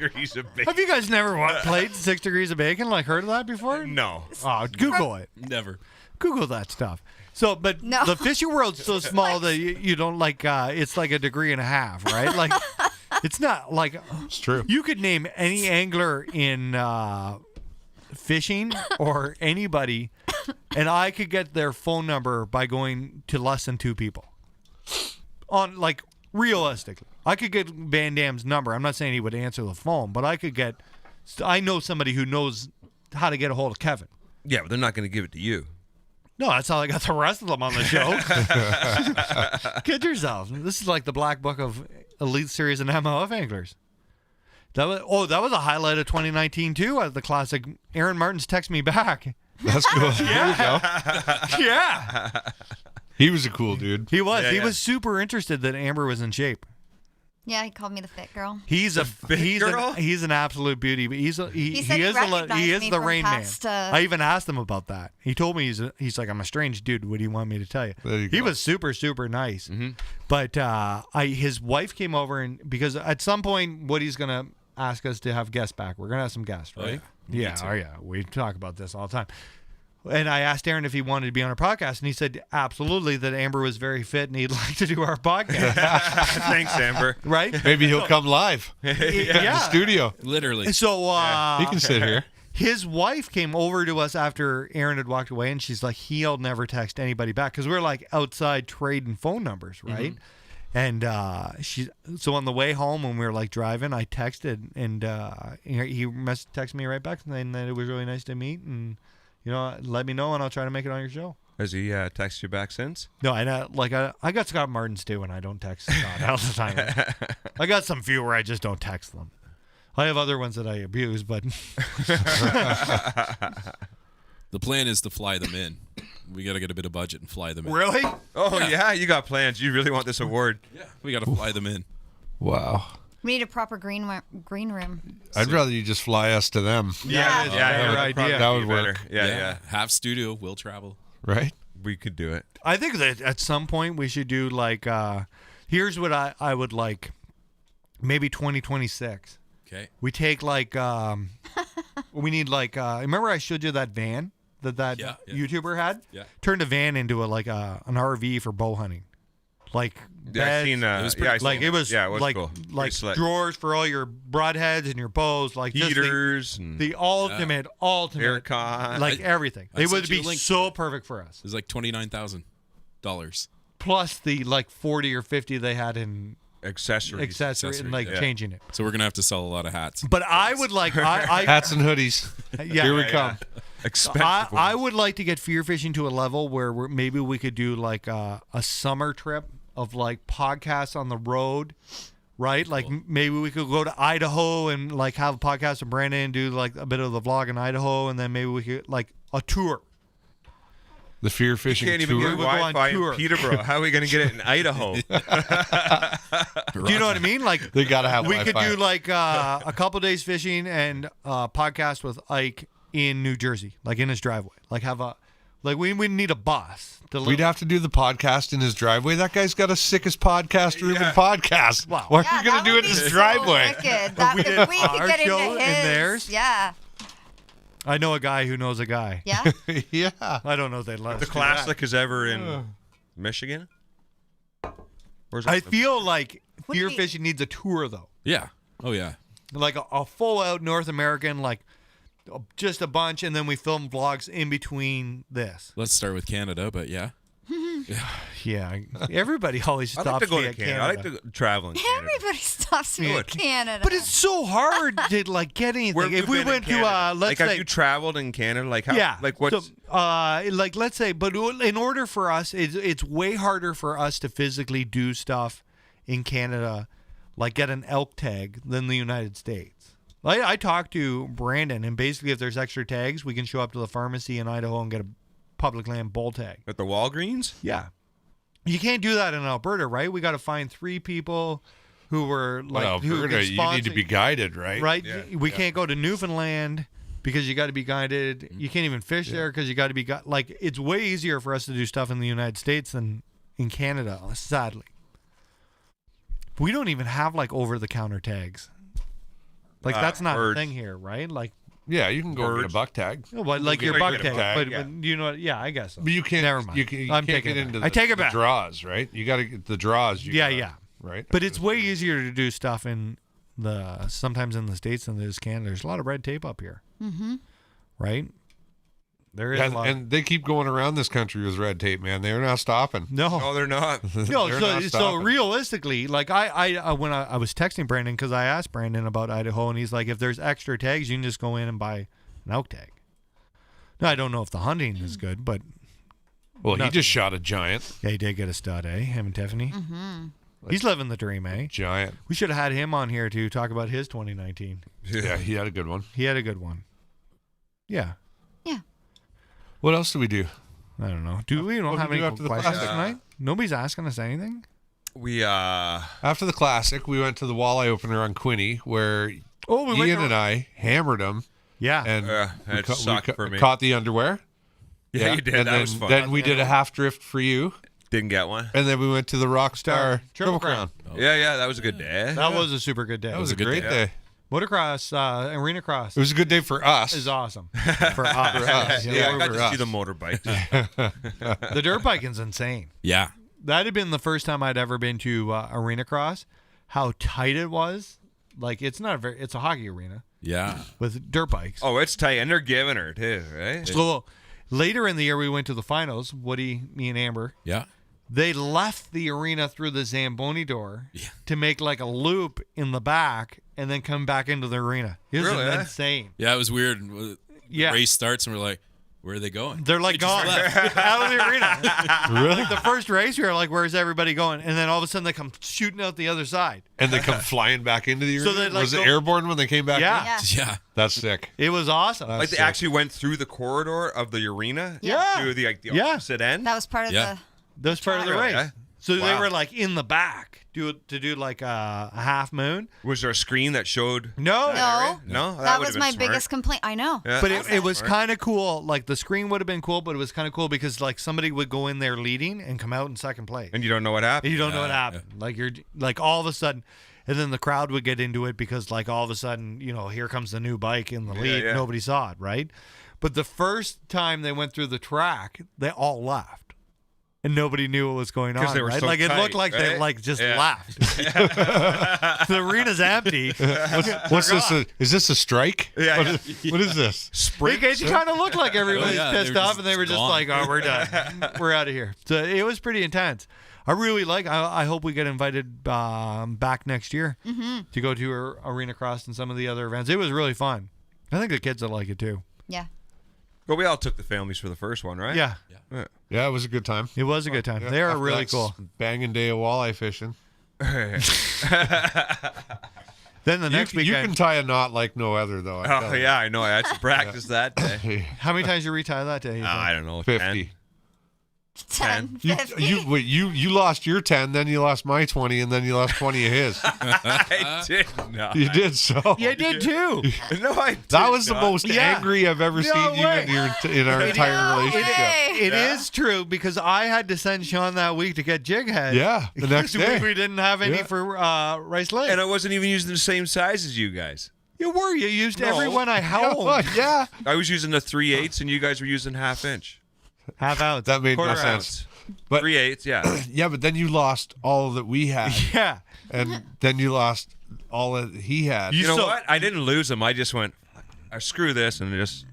Degrees of bacon. have you guys never played 6 degrees of bacon? Like, heard of that before? No. Oh, Google it. Never. Google that stuff. So, but No. the fishing world's so small that you don't like. It's like a degree and a half, right? Like, it's not like It's true. you could name any angler in fishing or anybody, and I could get their phone number by going to less than 2 people. On like realistically, I could get Van Dam's number. I'm not saying he would answer the phone, but I know somebody who knows how to get a hold of Kevin. Yeah, but they're not going to give it to you. No, that's how I got the rest of them on the show. Kid yourself. This is like the black book of Elite Series and MLF anglers. That was a highlight of 2019 too. The classic. Aaron Martin's text me back. That's cool. There you go. Yeah, He was a cool dude. he was. Yeah, he yeah. was super interested that Amber was in shape. Yeah, he called me the fit girl. He's girl? He's an absolute beauty. But he said is he recognized me the from Rain Man. past, I even asked him about that. He told me he's like, I'm a strange dude. What do you want me to tell you? There you He go. was super nice. But his wife came over and because at some point Woody's gonna ask us to have guests back. We're gonna have some guests, right? Yeah. We talk about this all the time. And I asked Aaron if he wanted to be on our podcast, and he said absolutely that Amber was very fit and he'd like to do our podcast. Thanks, Amber. Right? Maybe he'll come live in the Yeah. studio. Literally. So He can sit here. his wife came over to us after Aaron had walked away, and she's like, he'll never text anybody back because we're like outside trading phone numbers, right? And so on the way home when we were like driving, I texted, and he texted me right back saying that it was really nice to meet, and let me know, and I'll try to make it on your show. Has he texted you back since? No, I got Scott Martins too, and I don't text Scott all the time. I got some few where I just don't text them. I have other ones that I abuse, but The plan is to fly them in. We got to get a bit of budget and fly them in. really, Oh, yeah, you got plans. You really want this award. Yeah, we got to fly them in. Wow. We need a proper green room. I'd rather you just fly us to them, yeah, Yeah, your that'd idea. probably That would be better. work. Yeah. Half studio, we'll travel. right? We could do it. I think that at some point we should do like, here's what I would like, maybe 2026. Okay. We take like, we need like, remember I showed you that van that Yeah. YouTuber had? Yeah. Turned a van into an RV for bow hunting. Like Yeah, beds, I've seen. It was pretty I cool. like seen it was, Yeah, it was like cool. like Pretty slick. drawers for all your broadheads and your bows, like just Heaters and the ultimate aircon. like everything. I It would sent you be a link so perfect for us. It was like $29,000. Plus the like 40 or 50 they had in accessories. accessory and like yeah. changing it. So we're going to have to sell a lot of hats. But I would like Hats and hoodies. yeah, Here we come. Expensive I ones. would like to get fear fishing to a level where maybe we could do like a summer trip of like podcasts on the road, right? Like maybe we could go to Idaho and like have a podcast with Brandon and do like a bit of the vlog in Idaho, and then maybe we could like a tour. The fear You fishing can't even tour. get We'll go on Wi-Fi tour. in Peterborough. How are we going to get it in Idaho? Do you know what I mean? Like They gotta have we could Wi-Fi. do like a couple days fishing and podcast with Ike in New Jersey, like in his driveway. Like have a we need a bus. We'd have to do the podcast in his driveway. That guy's got a sickest podcast room Yeah. and podcast. Wow. Why Yeah, are we going that to do would it in be his so driveway? wicked. That, we if did we could our get show into in his, theirs? Yeah. I know a guy who knows a guy. Yeah. Yeah. I don't know if they'd let us The do classic is ever in Michigan? Where's that. I it? feel like What do fear you- fishing needs a tour though. Yeah. Oh, yeah. Like a full out North American, like just a bunch, and then we film vlogs in between this. Let's start with Canada, but yeah. Yeah, everybody always I'd stops like to go me to at Canada. I like to go travel in Canada. Everybody stops me in Good. Canada. But it's so hard to like get anything. Where have If you we been in went to Canada? let's like, say, have you traveled in Canada? Like, how? yeah, Like, what's? So, like let's say, but in order for us, it's way harder for us to physically do stuff in Canada, like get an elk tag, than the United States. I talked to Brandon, and basically, if there's extra tags, we can show up to the pharmacy in Idaho and get a public land bull tag. At the Walgreens? Yeah. You can't do that in Alberta, right? We got to find 3 people who were like Well, who Alberta, can you need sponsor- to be guided, right? right. Yeah. We can't go to Newfoundland because you got to be guided. You can't even fish there because you got to be like it's way easier for us to do stuff in the United States than in Canada, sadly. We don't even have like over the counter tags. Like that's not a or- thing here, right? Like Yeah, you can go get a Birds. buck tag. No, but like get your a buck regular tag. tag, But yeah. you know what? Yeah, I guess so. But you can't. Never mind. You I'm can't taking get it into back. I take it the back. draws, right? You got to get the draws. Yeah, yeah. Right. But it's way easier to do stuff in sometimes in the States than it is Canada. There's a lot of red tape up here. Mm-hmm. Right? There is a lot. And they keep going around this country with red tape, man. They're not stopping. No. No, they're not. No, They're so, not so stopping. realistically, like I when I was texting Brandon because I asked Brandon about Idaho, and he's like, if there's extra tags, you can just go in and buy an elk tag. Now I don't know if the hunting is good, but Well, he Nothing. just shot a giant. yeah, he did get a stud, eh? Him and Tiffany. Mm-hmm. He's living the dream, eh? Giant. We should have had him on here to talk about his 2019. Yeah, he had a good one. He had a good one. Yeah. What else do we do? I don't know. Do we don't What have did we any do after the questions classic? tonight? Nobody's asking us anything. We After the classic, we went to the walleye opener on Quinny, where Oh, we Ian and I hammered him, Yeah. and it sucked for me. caught the underwear. Yeah, you did. And That then, was fun. then we did a half drift for you, Didn't get one. and then we went to the Rockstar Triple Crown. Yeah, that was a good day. That was a super good day. That was a good great day. day. Motocross, arena cross It was a good day for us. is awesome. For us. us. Yeah, yeah, I over got to see us. the motorbike. The dirt biking's insane. Yeah. That had been the first time I'd ever been to arena cross. How tight it was. Like, it's a hockey arena Yeah. with dirt bikes. Oh, it's tight, and they're giving her too, right? So later in the year, we went to the finals. Woody, me, and Amber. Yeah. They left the arena through the Zamboni door to make like a loop in the back and then come back into the arena. It was Really, eh? insane. Yeah, it was weird. Yeah. Race starts and we're like, where are they going? They're like They just gone left. out of the arena. Really? Like the first race, we were like, "Where's everybody going?" And then all of a sudden, they come shooting out the other side. And they come flying back into the So arena. they, like, Was it go- airborne when they came back? Yeah. in? Yeah. Yeah. That's sick. It was awesome. Like they actually went through the corridor of the arena Yeah. to the Yeah. opposite end. That was part of Yeah. That was part of the Really, race. eh? So they Wow. were like in the back to do like a half moon. Was there a screen that showed? No. No, No, That would've was been my smart. biggest complaint. I know. Yeah. but it was Smart. kind of cool. Like the screen would have been cool, but it was kind of cool because like somebody would go in there leading and come out in second place. And you don't know what happened. And you don't know what Yeah, happened. Like you're like all of a sudden, and then the crowd would get into it because like all of a sudden, here comes the new bike in the lead. yeah. Nobody saw it, right? But the first time they went through the track, they all left. And nobody knew what was going 'Cause on, they were right? so like it looked tight, like they right? like just Yeah. left. The arena's empty. What's this? Is this a strike? Yeah, What yeah. is- what is this? It kind of looked like everybody's Oh, yeah, they pissed were off, just and they were just gone. like, "Oh, we're done. We're out of here." So it was pretty intense. I really like. I hope we get invited back next year to go to Arena Cross and some of the other events. It was really fun. I think the kids will like it too. Yeah. But we all took the families for the first one, right? Yeah, Yeah, it was a good time. it was a good time. Yeah, They are after really that cool. Banging day of walleye fishing. Then the next you weekend, can tie a knot like no other, though. I tell Oh you. yeah, I know. I had to practice that day. how many times you retie that day? you think? I don't know. 50. 10, You, 50. you lost your 10, then you lost my 20, and then you lost 20 of his. I did not. You did so. Yeah, I did too. No, I did That was the not. most Yeah. angry I've ever No seen you way. in our entire No relationship. way. It is true because I had to send Sean that week to get jig head. Yeah, the next Because day. we didn't have any Yeah. for Rice Lake. And I wasn't even using the same size as you guys. You were. You used No. every one I held. Oh, yeah. I was using the 3/8, and you guys were using 1/2 inch. Half ounce. That made no Quarter sense. ounce. But 3/8, yeah. yeah, but then you lost all that we had, Yeah. and then you lost all that he had. You know So- what? I didn't lose them. I just went, screw this, and just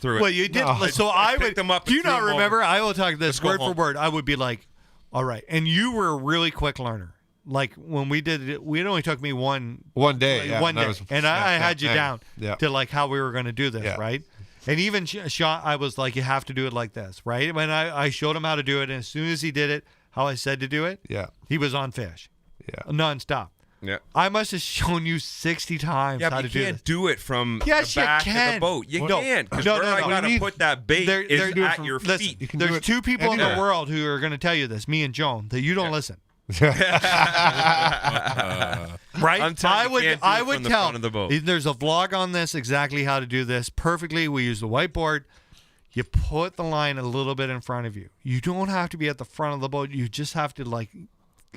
threw it. Well, you did. No. So I I would. picked them up Do and you threw not them remember? over. I will talk this go word for home. word. I would be like, all right. And you were a really quick learner. Like when we did it, it only took me one day, yeah, one day, and I had you down Yeah. to like how we were going to do this, Yeah. right? And even Sean, I was like, you have to do it like this, right? When I showed him how to do it, and as soon as he did it, how I said to do it, Yeah, he was on fish, yeah. nonstop. yeah. I must have shown you 60 times Yeah, how but to you do can't this. do it from Yes, the you back of can. the boat. You No. can't. Because No, where no, I no. got to What put that bait They're- is they're- at your Listen, feet. You can do there's it two people in anywhere. the world who are going to tell you this, me and Joan, that you don't listen. Right? I'm telling you, you can't do I it would from the tell. front of the boat. There's a vlog on this exactly how to do this perfectly. We use the whiteboard. You put the line a little bit in front of you. You don't have to be at the front of the boat. You just have to like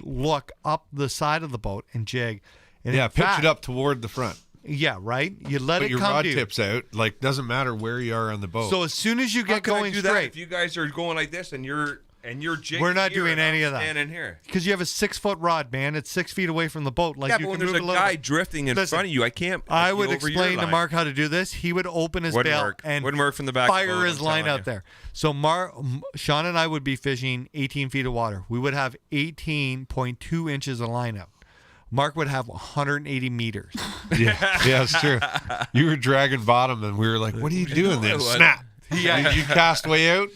look up the side of the boat and jig. And Yeah, in pitch fact, it up toward the front. Yeah, right. You let But it your come rod to you. tips out. Like, doesn't matter where you are on the boat. So as soon as you How get can I going do that straight, if you guys are going like this and you're jigging We're not here doing and any I'm of that. standing here. because you have a 6-foot rod, man, it's 6 feet away from the boat. Like Yeah, you but when can there's move a a little guy bit. drifting in Listen, front of you, I can't. I be would over your explain to line. Mark how to do this. He would open his Wouldn't bail work. and Wouldn't work from the back of the fire boat, his I'm line telling out you. there. So Sean and I would be fishing 18 feet of water. We would have 18.2 inches of line out. Mark would have 180 meters. yeah, it's true. You were dragging bottom, and we were like, "What are you doing?" Then snap. Yeah, you cast way out,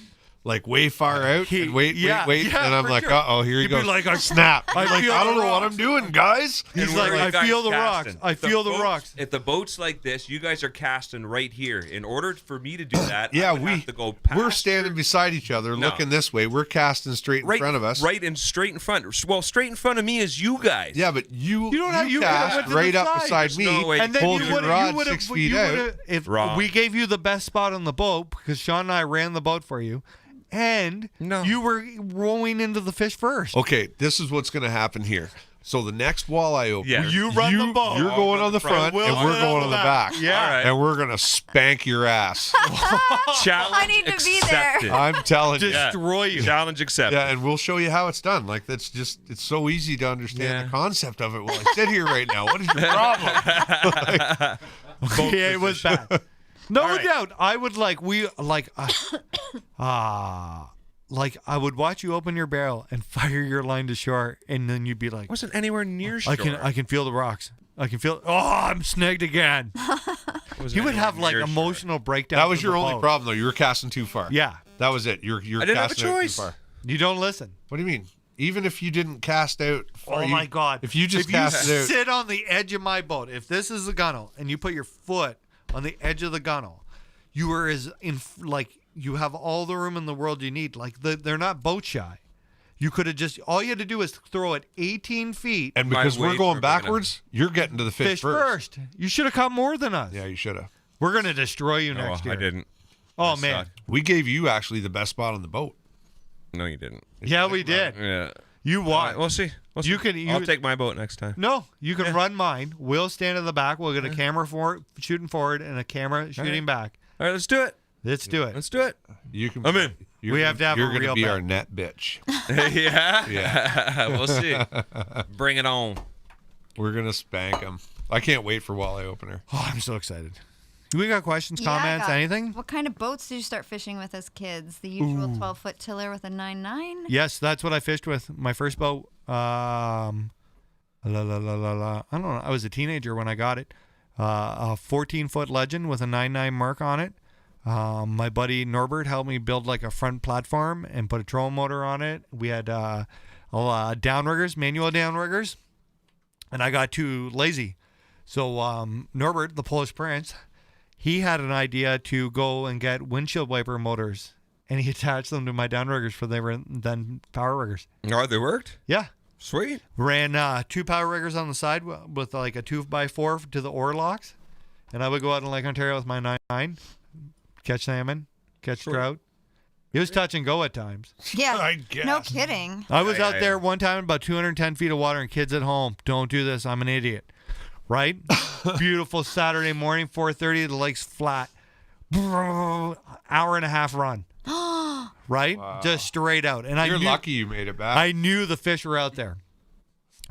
like way far out. And wait, yeah, and I'm for like, sure. "Uh oh, here he He'd be goes." like, snap. I'm like, feel I don't the know what rocks. I'm doing, guys. He's And like, where are I you guys feel the rocks. casting? I If the feel the boat's- rocks. If the boat's like this, you guys are casting right here. In order for me to do that, Yeah, I would have to go past we're standing beside each other, No. looking this way. We're casting straight in right front of us. right and straight in front. Well, straight in front of me is you guys. Yeah, but you don't have- you cast went to the right up side. beside There's me. no way And then hold you your would rod have 6 feet out. if Wrong. we gave you the best spot on the boat because Sean and I ran the boat for you, and No. you were rowing into the fish first. Okay, this is what's going to happen here. So the next walleye opener, Yeah. You run the boat. You're going on the front, We'll and we're sit going on on the the back. back. Yeah. All right. And we're going to spank your ass. Challenge I need to be there. accepted. I'm telling you. Destroy you. Challenge accepted. Yeah, and we'll show you how it's done. Like, that's just, it's so easy to understand Yeah. the concept of it while I sit here right now. What is your problem? Yeah, it was bad. No All right. doubt. I would like like I would watch you open your barrel and fire your line to shore, and then you'd be like, Wasn't anywhere near shore. I can feel the rocks. I can feel. Oh, I'm snagged again. Wasn't You would anywhere have like near shore. emotional breakdowns. That was of your the only boat. problem, though. You were casting too far. Yeah, That was it. You're I didn't have a casting out too choice. far. you don't listen. What do you mean? Even if you didn't cast out far, Oh my God! If you just if cast you it out, sit on the edge of my boat, if this is the gunnel, and you put your foot on the edge of the gunnel, you are as in like you have all the room in the world you need. Like they're not boat shy. You could have just all you had to do is throw it 18 feet. and My because we're weights going were big enough. backwards, you're getting to the fish first. You should have caught more than us. Yeah, you should have. We're gonna destroy you No, next year. I didn't. Oh I man. sucked. We gave you actually the best spot on the boat. No, you didn't. Yeah, we did. Yeah. You All won. right, we'll see. We'll You see. can- I'll take my boat next time. No, you can run mine. We'll stand in the back. We'll get a camera shooting forward and a camera shooting back. All right, let's do it. Let's do it. Let's do it. You can. I'm in. You're We gonna- have to have You're a gonna real be bet. our net bitch. yeah. Yeah. We'll see. Bring it on. We're gonna spank them. I can't wait for walleye opener. Oh, I'm so excited. We got questions, Yeah, I comments, got- anything? What kind of boats did you start fishing with as kids? The usual 12-foot tiller with a 9.9? Yes, that's what I fished with. My first boat. I don't know. I was a teenager when I got it. A 14-foot Legend with a 9.9 mark on it. My buddy Norbert helped me build like a front platform and put a trolling motor on it. We had downriggers, manual downriggers, and I got too lazy. So Norbert, the Polish prince, he had an idea to go and get windshield wiper motors, and he attached them to my downriggers for they were then power riggers. Oh, they worked? Yeah. Sweet. Ran 2 power riggers on the side with like a 2x4 to the oar locks. And I would go out in Lake Ontario with my 9.9, catch salmon, catch trout. It was touch and go at times. Yeah. I guess. No kidding. I was Yeah, out yeah, there yeah. one time about 210 feet of water and kids at home. Don't do this. I'm an idiot. Right? Beautiful Saturday morning, 4:30. The lake's flat. Hour and a half run. Right? Just straight out. And You're I knew, lucky you made it back. I knew the fish were out there.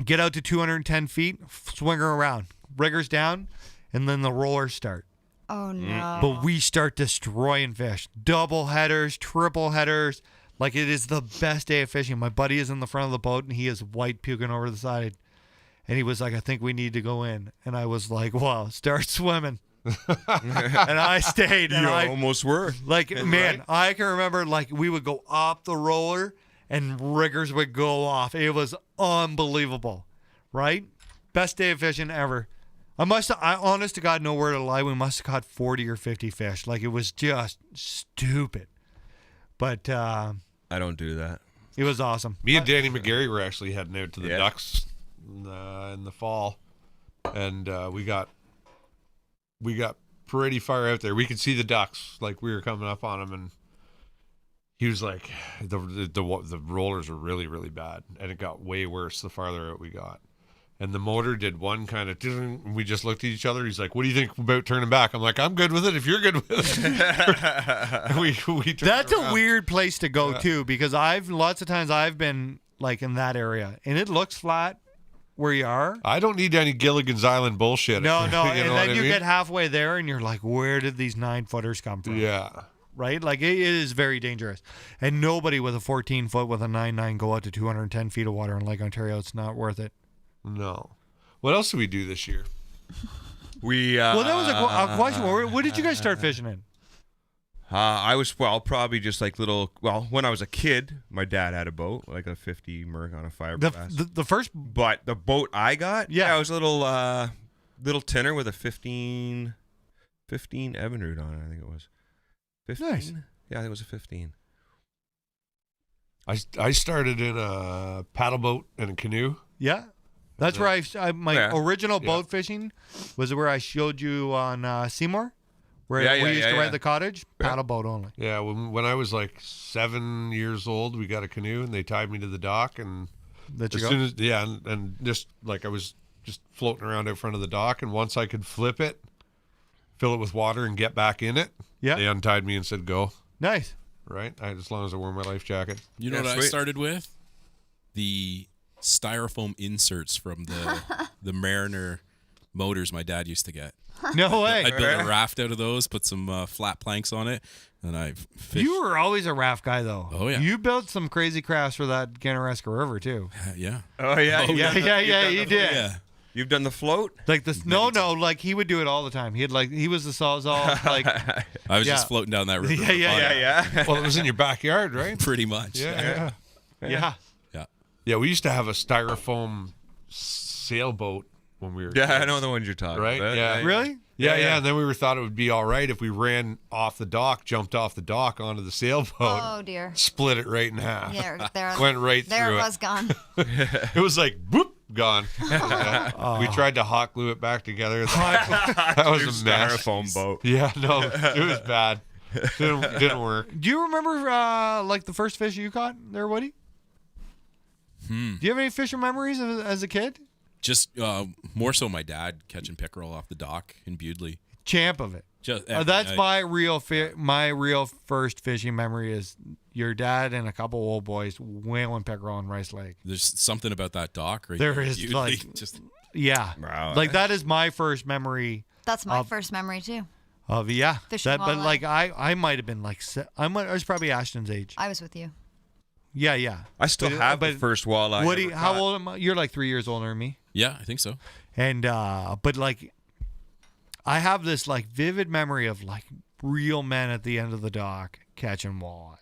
Get out to 210 feet, swing her around, riggers down, and then the rollers start. Oh, no. But we start destroying fish. Double headers, triple headers. Like it is the best day of fishing. My buddy is in the front of the boat and he is white puking over the side. And he was like, I think we need to go in. And I was like, well, start swimming. And I stayed. And You I, almost were. like, man, I can remember like we would go up the roller and riggers would go off. It was unbelievable, right? Best day of fishing ever. I honest to God, no word to lie, we must have caught 40 or 50 fish. Like it was just stupid. But I don't do that. it was awesome. Me and Danny McGarry were actually heading out to the Yeah. Ducks in the fall, and we got pretty far out there. We could see the ducks, like we were coming up on them, and he was like, the rollers are really, really bad, and it got way worse the farther out we got. and the motor did one kind of. And we just looked at each other. He's like, "What do you think about turning back?" I'm like, "I'm good with it if you're good with it." And we turned That's a around. weird place to go too, because lots of times I've been like in that area, and it looks flat where you are. I don't need any Gilligan's Island bullshit. No, You and know then what I you mean? get halfway there, and you're like, "Where did these 9-footers come from?" Yeah. Right? Like it is very dangerous, and nobody with a 14-foot with a 9.9 go out to 210 feet of water in Lake Ontario. It's not worth it. No. What else did we do this year? We Well, that was a question. What did you guys start fishing in? I was probably just like little. Well, when I was a kid, my dad had a boat, like a 50 Merc on a fiberglass. The first. But the boat I got, Yeah. it was a little tinner with a 15 Evinrude on it. I think it was 15. Nice. Yeah, I think it was a 15. I started in a paddle boat and a canoe. Yeah. That's where my Yeah. original Yeah. boat fishing was where I showed you on Seymour, where Yeah, we used to yeah. rent the cottage, Yeah. paddle boat only. Yeah, when I was like 7 years old, we got a canoe and they tied me to the dock, and That you as go. soon as and just like I was just floating around out front of the dock, and once I could flip it, fill it with water, and get back in it, Yeah. they untied me and said go. Nice. Right, as long as I wore my life jacket. You know Yeah, what I sweet. started with? The styrofoam inserts from the Mariner motors my dad used to get. No way. I built a raft out of those, put some flat planks on it, and I fished. You were always a raft guy, though. Oh, yeah. You built some crazy crafts for that Gannaresca River, too. Yeah. Oh yeah, Oh, Yeah, you did. Yeah. You've done the float. Like this, no, like he would do it all the time. He was the sawzall, like, I was Yeah. just floating down that river. Yeah, for yeah, fun. Yeah. Well, it was in your backyard, right? Pretty much. Yeah. yeah. Yeah. Yeah, we used to have a styrofoam sailboat when we were Yeah, I kids. know the ones you're talking Right? about. Yeah. Really? Yeah, Yeah. and then we thought it would be all right if we ran off the dock, jumped off the dock onto the sailboat, Oh dear. split it right in half. There, Went right there through it it. was gone. It was like boop, gone. Yeah. We tried to hot glue it back together. That was Your a mess. styrofoam boat. Yeah, no, it was bad. Didn't work. Do you remember like the first fish you caught there, Woody? Do you have any fishing memories as a kid? Just more so my dad catching pickerel off the dock in Bewdley. Champ of it. Just That's my real first fishing memory is your dad and a couple old boys whaling pickerel on Rice Lake. There's something about that dock right There there. is, Bewdley, like- just Yeah, Wow. like that is my first memory That's my first memory too. of Fishing That, but walleye. like I might have been like I was probably Ashton's age. I was with you. Yeah. I still have the first walleye. Woody, ever how caught. old am I? You're like 3 years older than me. yeah, I think so. And but like I have this like vivid memory of like real men at the end of the dock catching walleye,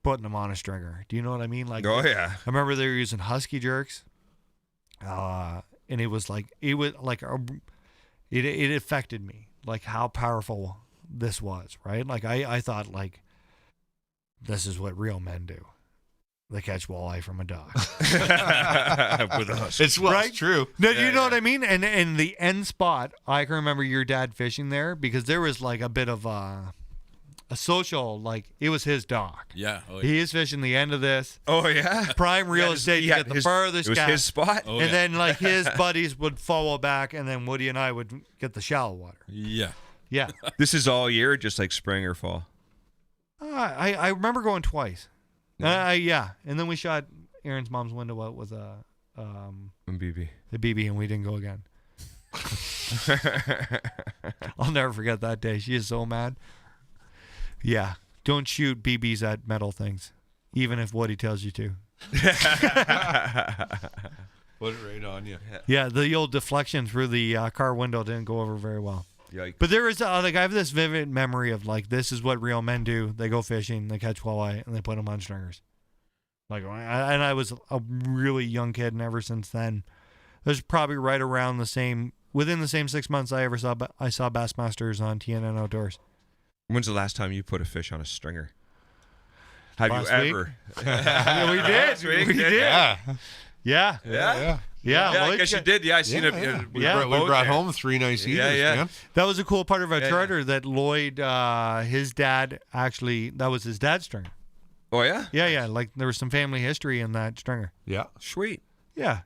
putting them on a stringer. Do you know what I mean? Like, Oh yeah. I remember they were using husky jerks, and it affected me like how powerful this was, right? Like I thought like this is what real men do. They catch walleye from a dock. With us. It's Right? true. No, you know what I mean? And the end spot, I can remember your dad fishing there because there was like a bit of a social, like it was his dock. Yeah. Oh, yeah. He is fishing the end of this Oh yeah. prime real Yeah, estate yeah, to get the his- furthest It was gap. his spot. Oh, And yeah. then like his buddies would follow back, and then Woody and I would get the shallow water. Yeah. Yeah, This is all year, just like spring or fall. I remember going twice. Yeah, and then we shot Aaron's mom's window out with a BB. the BB, and we didn't go again. I'll never forget that day. She is so mad. Yeah, don't shoot BBs at metal things, even if Woody tells you to. Put it right on you. Yeah, the old deflection through the car window didn't go over very well. Yikes. But there is like I have this vivid memory of like this is what real men do. They go fishing, they catch walleye, and they put them on stringers. Like, and I was a really young kid, and ever since then, there's probably right around within the same 6 months I saw Bassmasters on TNN Outdoors. When's the last time you put a fish on a stringer? Have Last you week. ever? Yeah, we did. Last week, We did. Yeah. Yeah. Yeah. Yeah. Yeah, well, I guess you did. Yeah, I seen it. We Yeah. brought home 3 nice eaters, yeah. man. That was a cool part of our Yeah, charter that Lloyd, his dad, actually, that was his dad's stringer. Oh yeah. Yeah. Like there was some family history in that stringer. Yeah. Sweet. Yeah.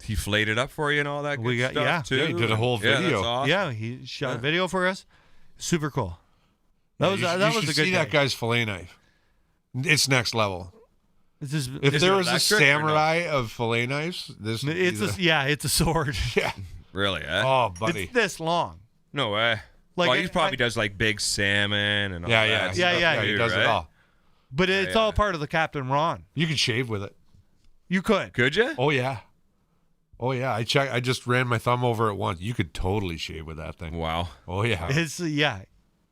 He flayed it up for you and all that good We got- stuff yeah. too. Yeah, he did a whole Yeah, video. that's awesome. Yeah, he shot a video for us. Super cool. That was You that should was a see good that day. guy's fillet knife. It's next level. This is If Is there it was a electric or no? samurai of fillet knives, this would be it's a sword. yeah. Really, eh? Oh, buddy. It's this long. No way. Like, Well, he I- probably does like big salmon and all Yeah, that. yeah, stuff yeah, He too, does right? it all. But it's all part of the Captain Ron. You can shave with it. You could. Could you? Oh yeah. Oh yeah. I just ran my thumb over it once. You could totally shave with that thing. Wow. Oh yeah. It's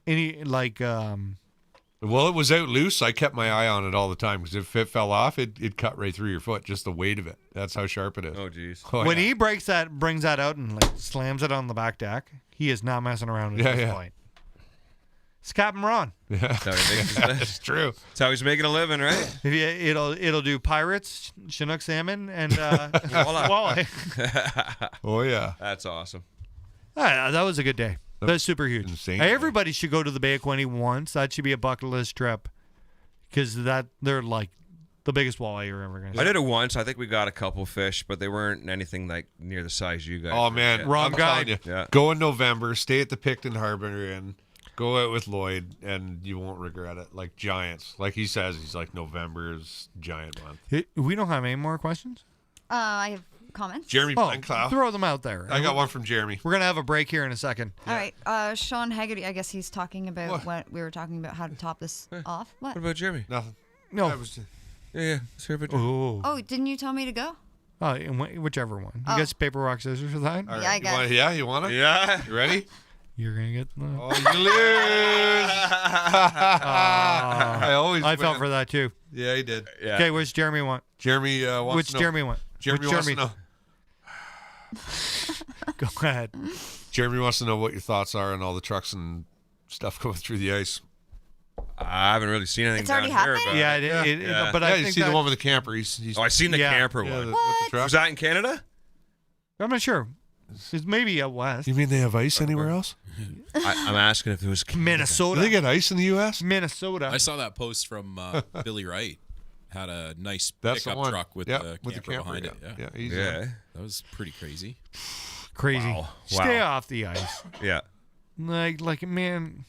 any like Well, it was out loose. I kept my eye on it all the time because if it fell off, it'd cut right through your foot. Just the weight of it. That's how sharp it is. Oh, geez. Oh, when yeah. he brings that out and like slams it on the back deck, he is not messing around at Yeah, this yeah. point. It's Captain Ron. Yeah. That's how, he makes his living. That's true. That's how he's making a living, right? If it'll do pirates, Chinook salmon, and Walleye. walleye. Oh yeah. That's awesome. That was a good day. That's super huge. insane. Hey, everybody should go to the Bay of Quinte once. That should be a bucket list trip because they're like the biggest walleye you're ever gonna see. I did it once. I think we got a couple fish, but they weren't anything like near the size you guys. Oh did. man, Yeah. Wrong I'm guy. telling you. Yeah. Go in November. Stay at the Picton Harbor Inn. Go out with Lloyd, and you won't regret it. Like giants, like he says, he's like November's giant month. We don't have any more questions. I have comments. Jeremy Oh, Blanclough. throw them out there. I got one from Jeremy. We're gonna have a break here in a second. All right. Sean Haggerty, I guess he's talking about what we were talking about, how to top this off. What? What about Jeremy? Nothing. No. Yeah. Let's hear about Jeremy. Oh. Oh, didn't you tell me to go? Whichever one. You Oh. guys paper rock scissors for that? All right. Yeah, I you got want it. it? Yeah, you want it? Yeah. You ready? You're gonna get. The... Oh, you lose. I always. I fell win. for that too. Yeah, he did. Yeah. Okay, which Jeremy want? Jeremy wants Which to know. Jeremy want? Jeremy Which wants to know. Go ahead. Jeremy wants to know what your thoughts are on all the trucks and stuff going through the ice. I haven't really seen anything It's down already here. happening? But Yeah, but yeah, I you think see that, the one with the camper. He's Oh, I seen the Yeah. camper yeah, one. with the truck. Was that in Canada? I'm not sure. It's maybe out west. You mean they have ice anywhere else? I'm asking if it was Canada. Do Minnesota. they get ice in the U.S.? Minnesota. I saw that post from Billy Wright. Had a nice That's the pickup one. truck with Yeah, the with the camper camper behind it. yeah. Yeah. He's, Yeah. That was pretty crazy. Crazy. Wow. Stay Wow. off the ice. Yeah. Like man,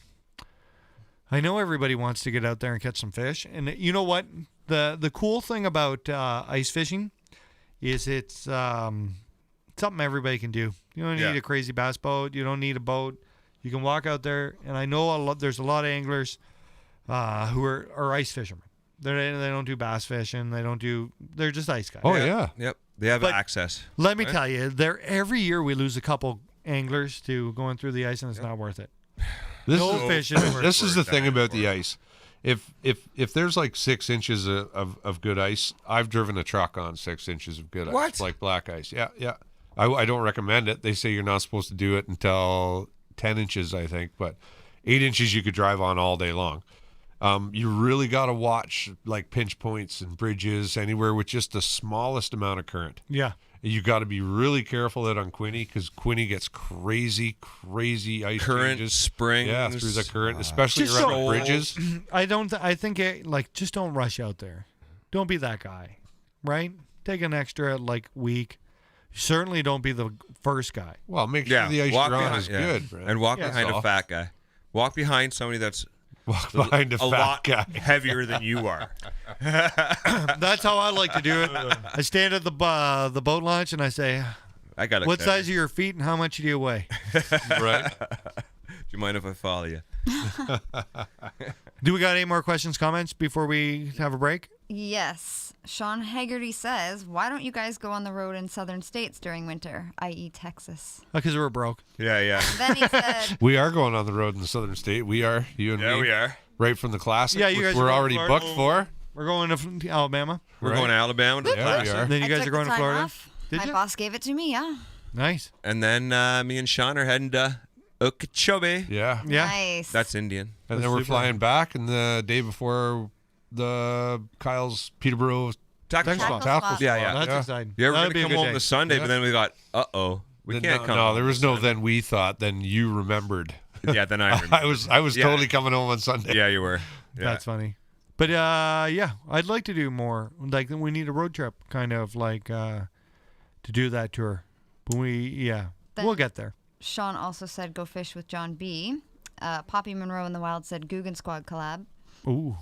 I know everybody wants to get out there and catch some fish, and you know what? The cool thing about ice fishing is it's something everybody can do. You don't need Yeah. a crazy bass boat. You don't need a boat. You can walk out there, and I know there's a lot of anglers who are ice fishermen. They don't do bass fishing. They're just ice guys. Oh yeah. Yep. They have But- access. Let me Right. tell you, every year we lose a couple anglers to going through the ice, and it's not worth it. This No is, fish is worth this is the worth thing dying about for. the ice. If there's like 6 inches of good ice, I've driven a truck on 6 inches of good ice, What? like black ice. Yeah, yeah. I don't recommend it. They say you're not supposed to do it until 10 inches, I think, but 8 inches you could drive on all day long. You really got to watch like pinch points and bridges anywhere with just the smallest amount of current. Yeah. You got to be really careful out on Quinte because Quinte gets crazy ice Current, changes. springs. Yeah, through the current, especially Just around so- the bridges. I think just don't rush out there. Don't be that guy, right? Take an extra week. Certainly don't be the first guy. Well, make sure Yeah. the ice walk you're on behind, is yeah. good. Right? And walk Yeah. behind That's a all. fat guy. Walk behind somebody that's Walk behind a fat lot guy. heavier than you are. That's how I like to do it. I stand at the boat launch and I say, I got it. "What size are your feet and how much do you weigh?" Right? Do you mind if I follow you? Do we got any more questions, comments before we have a break? Yes. Sean Haggerty says, why don't you guys go on the road in southern states during winter, i.e. Texas? Because we're broke. Yeah, yeah. Then he said, We are going on the road in the southern state. We are. You and Yeah, me. we are. Right from the classic. Yeah, you which guys we're are already going booked for. We're going to Alabama. We're Right. going to Alabama to the Yeah, we classic. are. Then you I guys took are the going to time Florida. off. Did My you? boss gave it to me, yeah. Nice. And then me and Sean are heading to Okeechobee. Yeah. Yeah. Nice. That's Indian. And That's then we're super. flying back, and the day before the Kyle's Peterborough Tackle Tackle spot. spot. tackle spot. Yeah, yeah. That's yeah. exciting. Yeah, we're That'd going be to a come good home day. this Sunday, Yeah. but then we got, we Then can't come. No, home there was this no. Sunday. Then we thought. Then you remembered. Yeah, then I remember. I was Yeah. totally coming home on Sunday. Yeah, you were. Yeah. That's funny. But yeah, I'd like to do more. Like we need a road trip, kind of like to do that tour. But we'll get there. Sean also said go fish with John B. Poppy Monroe in the Wild said Guggen Squad collab. Ooh.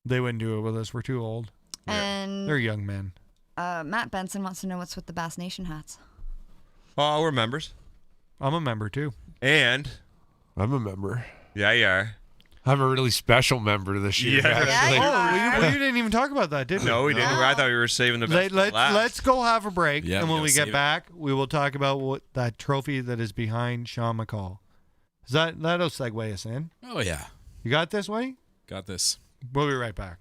They wouldn't do it with us. We're too old. And They're young men. Matt Benson wants to know what's with the Bass Nation hats. Oh, we're members. I'm a member too. And I'm a member. yeah, you are. I'm a really special member this year. Yeah. Actually. Yeah, Well, you didn't even talk about that, did we? No, we didn't. I thought we were saving the best. for last. Let's go have a break, Yeah, and when we we gotta get save it. back, we will talk about what that trophy that is behind Sean McCall. That'll segue us in. Oh, yeah. You got this, Wayne? Got this. We'll be right back.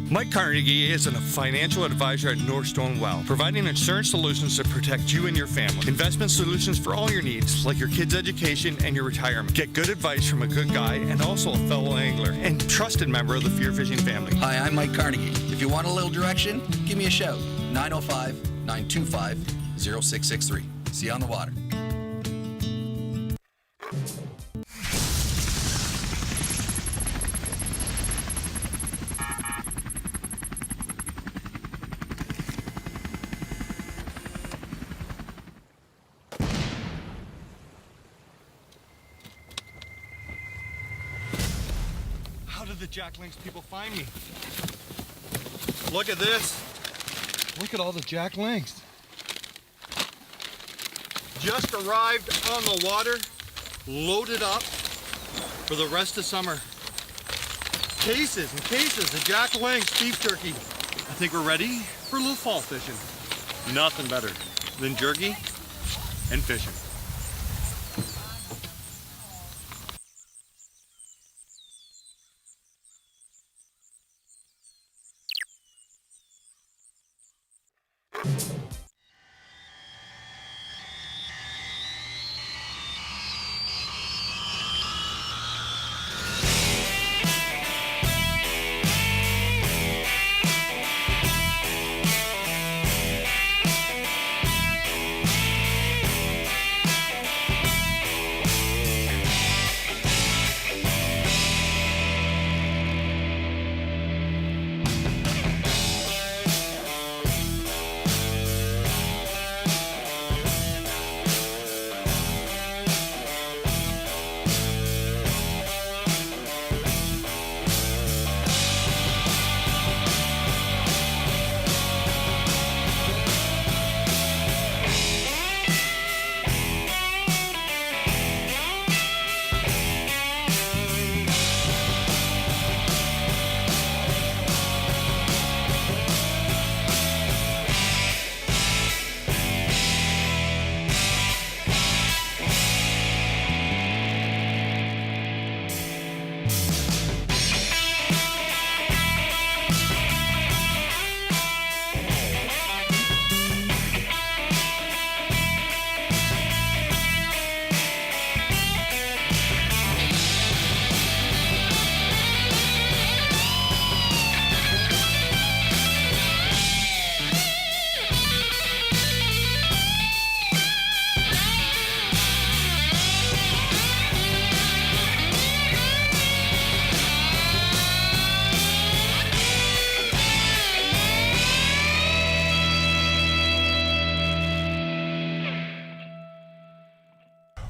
Mike Carnegie is a financial advisor at Northstone Wealth, providing insurance solutions to protect you and your family. Investment solutions for all your needs, like your kids' education and your retirement. Get good advice from a good guy and also a fellow angler and trusted member of the Fear Fishing family. Hi, I'm Mike Carnegie. If you want a little direction, give me a shout. 905-925-0663. See you on the water. How did the Jack Lynx people find me? Look at this. Look at all the Jack Lynx. Just arrived on the water, loaded up for the rest of summer. Cases and cases of Jack Lynx beef jerky. I think we're ready for a little fall fishing. Nothing better than jerky and fishing.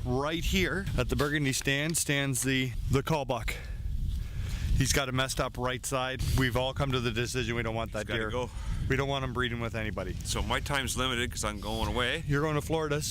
Right here at the Burgundy stand stands the callbuck. He's got a messed up right side. We've all come to the decision we don't want that Gotta deer. go. We don't want him breeding with anybody. So my time's limited because I'm going away. You're going to Florida,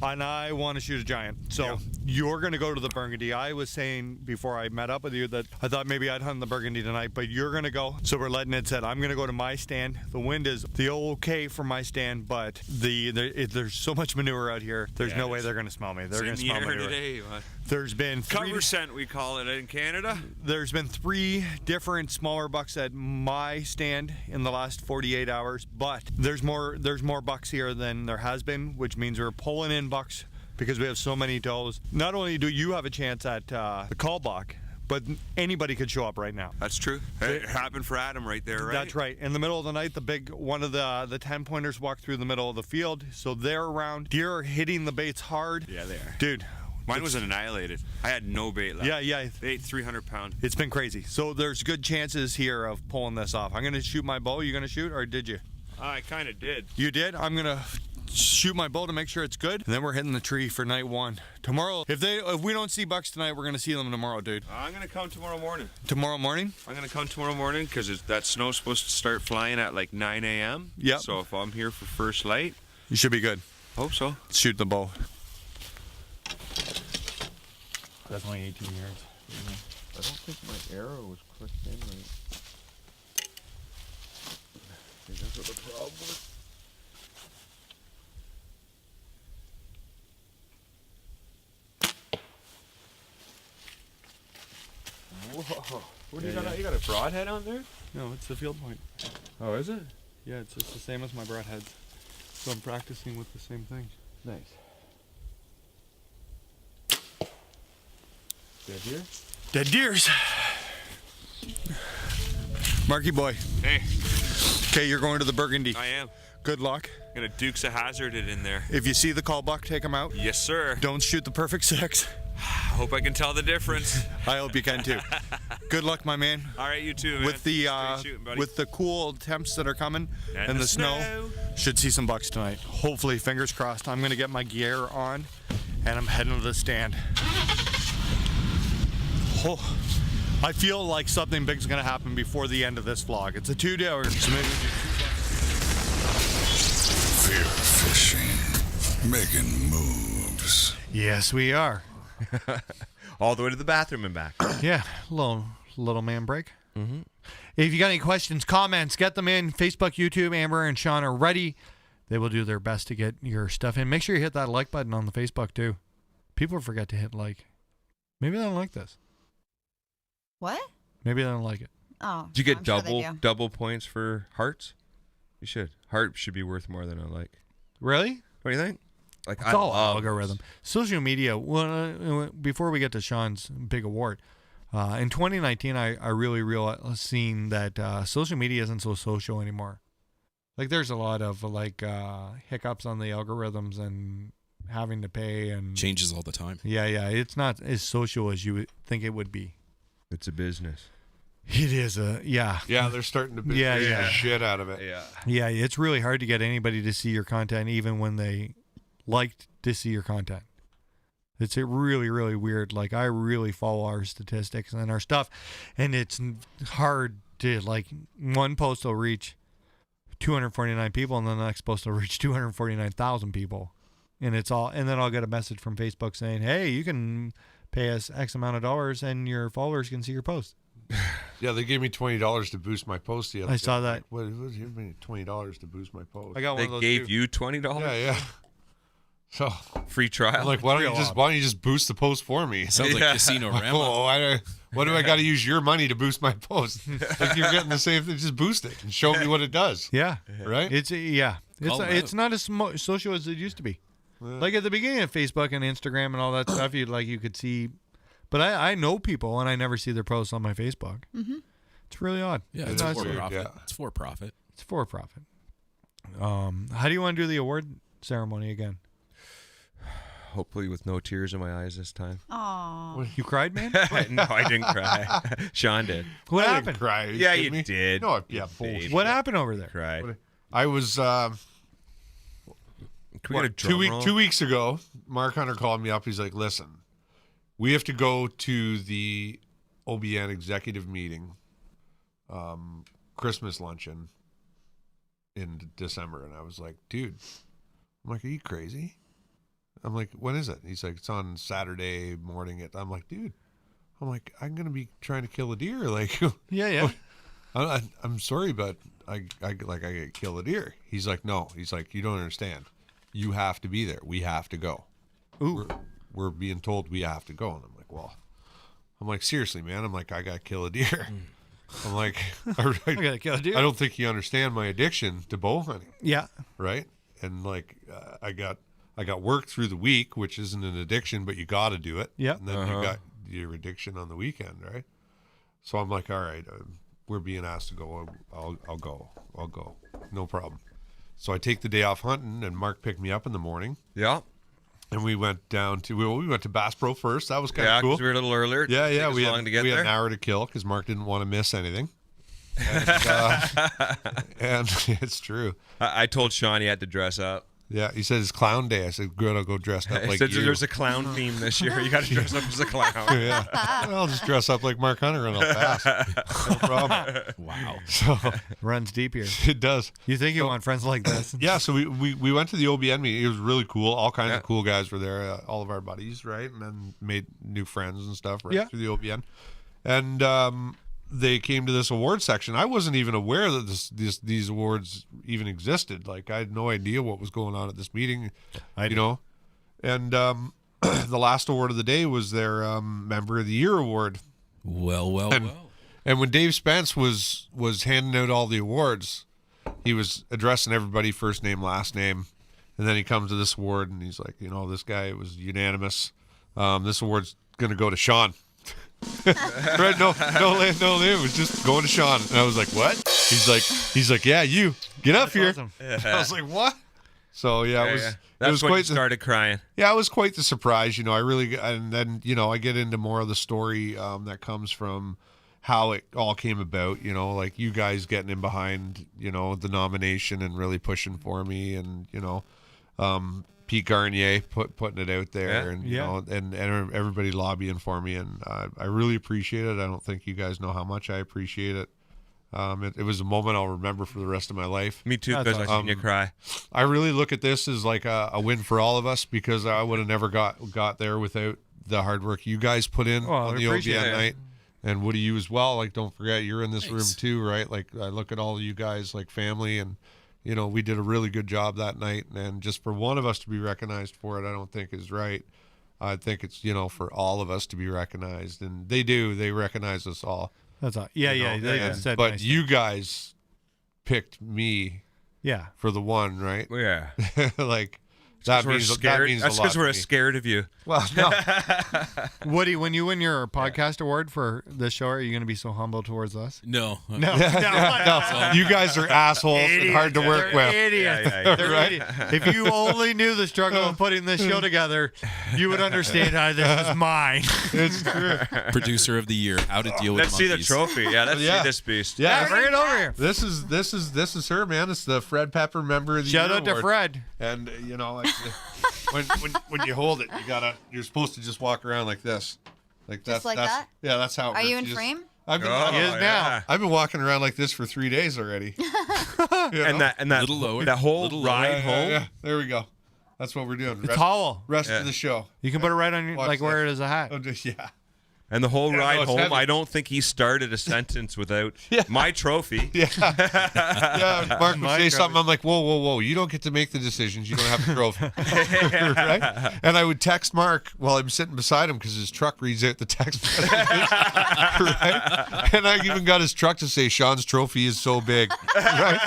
and I want to shoot a giant. So you're going to go to the Burgundy. I was saying before I met up with you that I thought maybe I'd hunt the Burgundy tonight, but you're going to go. So we're letting it set. I'm going to go to my stand. The wind is the okay for my stand, but there's so much manure out here. There's no way they're going to smell me. They're going to smell manure. Today. There's been Cover scent, we call it in Canada. There's been 3 different smaller bucks at my stand in the last 48 hours, but there's more bucks here than there has been, which means we're pulling in bucks because we have so many does. Not only do you have a chance at the call buck, but anybody could show up right now. That's true. It happened for Adam right there, right? That's right. In the middle of the night, one of the 10 pointers walked through the middle of the field, so they're around. Deer are hitting the baits hard. Yeah, they are. Dude, Mine was annihilated. I had no bait left. Yeah. They ate 300 pounds. It's been crazy. So there's good chances here of pulling this off. I'm going to shoot my bow. You going to shoot, or did you? I kind of did. You did? I'm going to shoot my bow to make sure it's good. And then we're hitting the tree for night one. Tomorrow, if we don't see bucks tonight, we're going to see them tomorrow, dude. I'm going to come tomorrow morning. Tomorrow morning? I'm going to come tomorrow morning because that snow's supposed to start flying at like 9 a.m. Yep. So if I'm here for first light, You should be good. hope so. Shoot the bow. That's only 18 yards. I don't think my arrow was clicked in right. I think that's what the problem was. Whoa. What do you got? You got a broadhead on there? No, it's the field point. Oh, is it? Yeah, it's just the same as my broadheads. So I'm practicing with the same thing. Nice. Dead deer? Dead deers. Marky boy. Hey, Okay, you're going to the Burgundy. I am. Good luck. Gonna Dukes of Hazzard it in there. If you see the call buck, take him out. Yes, sir. Don't shoot the perfect six. Hope I can tell the difference. I hope you can too. Good luck, my man. All right, you too, man. With the Great shooting, buddy. with the cool temps that are coming And the the snow, snow. should see some bucks tonight. Hopefully, fingers crossed. I'm gonna get my gear on, and I'm heading to the stand. Oh, I feel like something big's gonna happen before the end of this vlog. It's a 2 hour. So maybe Fear fishing. Making moves. yes, we are. All the way to the bathroom and back. Yeah, little man break. Mm-hmm. If you got any questions, comments, get them in. Facebook, YouTube, Amber and Sean are ready. They will do their best to get your stuff in. Make sure you hit that like button on the Facebook too. People forget to hit like. Maybe they don't like this. What? Maybe they don't like it. Oh. Did you get I'm sure they do. double points for hearts? You should. Heart should be worth more than a like. Really? What do you think? Like It's all algorithm. Social media. Well, before we get to Sean's big award, in 2019, I really seen that social media isn't so social anymore. Like, there's a lot of like hiccups on the algorithms and having to pay and Changes all the time. Yeah. It's not as social as you would think it would be. It's a business. It is Yeah, they're starting to Yeah, business yeah. the shit out of it. Yeah. Yeah, it's really hard to get anybody to see your content, even when they like to see your content. It's really, really weird. Like, I really follow our statistics and our stuff, and it's hard to, like, one post will reach 249 people, and then the next post will reach 249,000 people. And it's all, and then I'll get a message from Facebook saying, hey, you can pay us X amount of dollars and your followers can see your post. Yeah, they gave me $20 to boost my post the other I day. saw that. What was you mean $20 to boost my post? I got one They of those gave too. you $20? Yeah. So Free trial? I'm like, why don't you just boost the post for me? Sounds like Casino Rama. Oh, what do I got to use your money to boost my post? Like, you're getting the same thing, just boost it and show me what it does. Yeah. Right? It's Call not as social as it used to be. Like at the beginning of Facebook and Instagram and all that stuff, you could see, but I know people and I never see their posts on my Facebook. Mm-hmm. It's really odd. Yeah, It's it's not- for weird, profit. yeah. It's for profit. It's for profit. How do you want to do the award ceremony again? Hopefully with no tears in my eyes this time. Aw. You cried, man? No, I didn't cry. Sean did. What I didn't happened? cry. Are Yeah, kidding you me? did. No, yeah, bullshit. What happened over there? Cried. I was Can we get a drum roll? 2 weeks ago. Mark Hunter called me up. He's like, "Listen, we have to go to the OBN executive meeting, Christmas luncheon in December." And I was like, "Dude," I'm like, "Are you crazy?" I'm like, "When is it?" He's like, "It's on Saturday morning." I'm like, "Dude," I'm gonna be trying to kill a deer. Like, Yeah. I'm sorry, but I get kill a deer. He's like, "No." He's like, "You don't understand. You have to be there. We have to go. Ooh. We're being told we have to go." And I'm like, "Well," I'm like, "Seriously, man." I'm like, "I got to kill a deer." I'm like, I gotta kill a deer. I don't think you understand my addiction to bow hunting, Yeah. right?" And like, I got work through the week, which isn't an addiction, but you got to do it. Yeah. And then you got your addiction on the weekend, right? So I'm like, "All right, we're being asked to go. I'll go. No problem." So I take the day off hunting, and Mark picked me up in the morning. Yeah. And we went down to we went to Bass Pro first. That was kind of Yeah, cool. because we were a little earlier. Yeah, Didn't take us we long to get had there. an hour to kill because Mark didn't want to miss anything. And it's true. I told Sean he had to dress up. Yeah, he said it's clown day. I said, good, I'll go dressed up I like said you. there's a clown theme this year. You got to dress up as a clown. Yeah, I'll just dress up like Mark Hunter and I'll pass. No problem. Wow. So Runs deep here. it does. You think you want friends like this? Yeah, so we went to the OBN meeting. It was really cool. All kinds of cool guys were there. All of our buddies, right? And then made new friends and stuff right through the OBN. And they came to this award section. I wasn't even aware that these awards even existed. Like I had no idea what was going on at this meeting. You know, and the last award of the day was their Member of the Year award. Well. And when Dave Spence was handing out all the awards, he was addressing everybody first name, last name, and then he comes to this award and he's like, this guy, it was unanimous. This award's gonna go to Sean. Right? No, it was just going to Sean. And I was like, what? He's like, yeah, you get up here. Awesome. I was like, what? So yeah, it was. Yeah. It That's was when quite you started crying. Yeah, it was quite the surprise. I really, and then I get into more of the story that comes from how it all came about. Like you guys getting in behind, the nomination and really pushing for me, and Pete Garnier putting it out there, and and everybody lobbying for me, and I really appreciate it. I don't think you guys know how much I appreciate it. It was a moment I'll remember for the rest of my life. Me too, because I seen you cry. I really look at this as like a win for all of us, because I would have never got there without the hard work you guys put in on the OBN night. And Woody, you as well. Like, don't forget, you're in this room too, right? Like, I look at all of you guys like family, and we did a really good job that night. And just for one of us to be recognized for it, I don't think is right. I think it's for all of us to be recognized, and they do. They recognize us all. That's all. Yeah. They said but nice you guys picked me. Yeah. For the one, right? Yeah. Like that means scared. That means That's a lot because to we're me. scared of you. Well, no. Woody, when you win your podcast award for this show, are you going to be so humble towards us? No. No. You guys are assholes and hard to work with. Idiots. Yeah. They're Right? idiots. If you only knew the struggle of putting this show together, you would understand how this is mine. It's true. Producer of the year. How to deal with Let's see the monkeys. trophy. Yeah, let's Yeah. see this beast. Yeah. Bring it over here. This is her, man. It's the Fred Pepper Member of the Shout Year out to Award. Fred. And when you hold it, you're supposed to just walk around like this, like Just like that's that? yeah, that's how. It Are works. you in just- frame? I've been, Oh, He is now. yeah. I've been walking around like this for 3 days already. And that Little lower. that whole Little ride lower. home. Yeah, there we go. That's what we're doing. The towel. Rest of the show. You can put it right on your, Watch like that. wear it as a hat. Oh, yeah. And the whole Yeah, ride no, it's home, heavy. I don't think he started a sentence without my trophy. Yeah, Mark would My say trophy. something. I'm like, whoa. You don't get to make the decisions. You don't have the trophy. Right? And I would text Mark while I'm sitting beside him because his truck reads out the text messages. Right? And I even got his truck to say, Sean's trophy is so big. Right?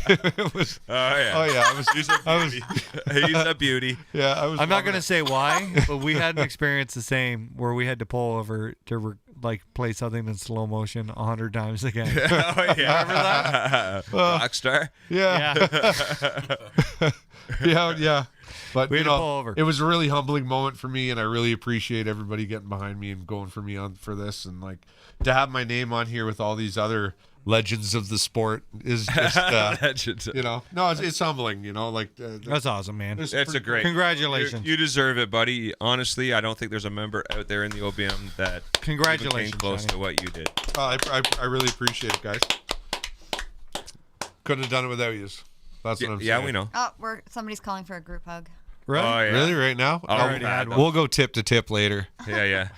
It was, Oh yeah. He's a beauty. Yeah, I was. I'm not loving going to it. say why, but we had an experience the same where we had to pull over to like play something in slow motion 100 times again. Oh yeah. Remember that? Rockstar. Yeah. yeah. But We had to pull over. it was a really humbling moment for me, and I really appreciate everybody getting behind me and going for me for this, and like to have my name on here with all these other legends of the sport is just Legends. no, it's humbling. Like That's awesome, man. It's a great. Congratulations. You deserve it, buddy. Honestly, I don't think there's a member out there in the OBM that Congratulations, even came close Johnny. to what you did. I really appreciate it, guys. Couldn't have done it without you. That's what I'm saying. Yeah, we know. Oh, somebody's calling for a group hug. Really? Oh yeah. Really, right now? Already had one. We'll go tip to tip later. Yeah.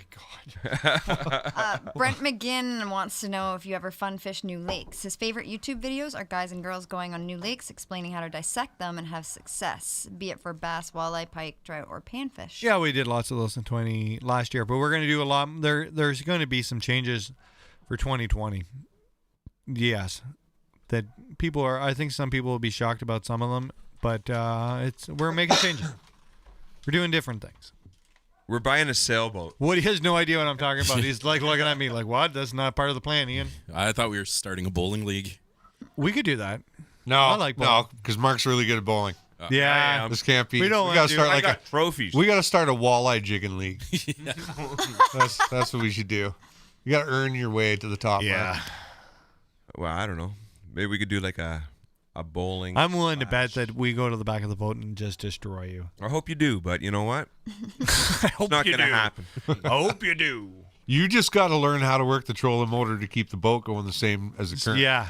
Brent McGinn wants to know if you ever fun fish new lakes. His favorite YouTube videos are guys and girls going on new lakes, explaining how to dissect them and have success, be it for bass, walleye, pike, trout, or panfish. Yeah, we did lots of those in last year, but we're going to do a lot. There's going to be some changes for 2020. Yes, that people are. I think some people will be shocked about some of them, but we're making changes. We're doing different things. We're buying a sailboat. Woody has no idea what I'm talking about. He's like looking at me like, "What? That's not part of the plan, Ian." I thought we were starting a bowling league. We could do that. No, I like bowling. because Mark's really good at bowling. Yeah. This can't be. We don't we wanna gotta do- start I like got trophies. we gotta start a walleye jigging league. That's what we should do. You gotta earn your way to the top. Yeah. Mark. Well, I don't know. Maybe we could do like a bowling. I'm willing to bet that we go to the back of the boat and just destroy you. I hope you do, but you know what? I hope It's not you going to do. happen. I hope you do. You just got to learn how to work the trolling motor to keep the boat going the same as the current. Yeah.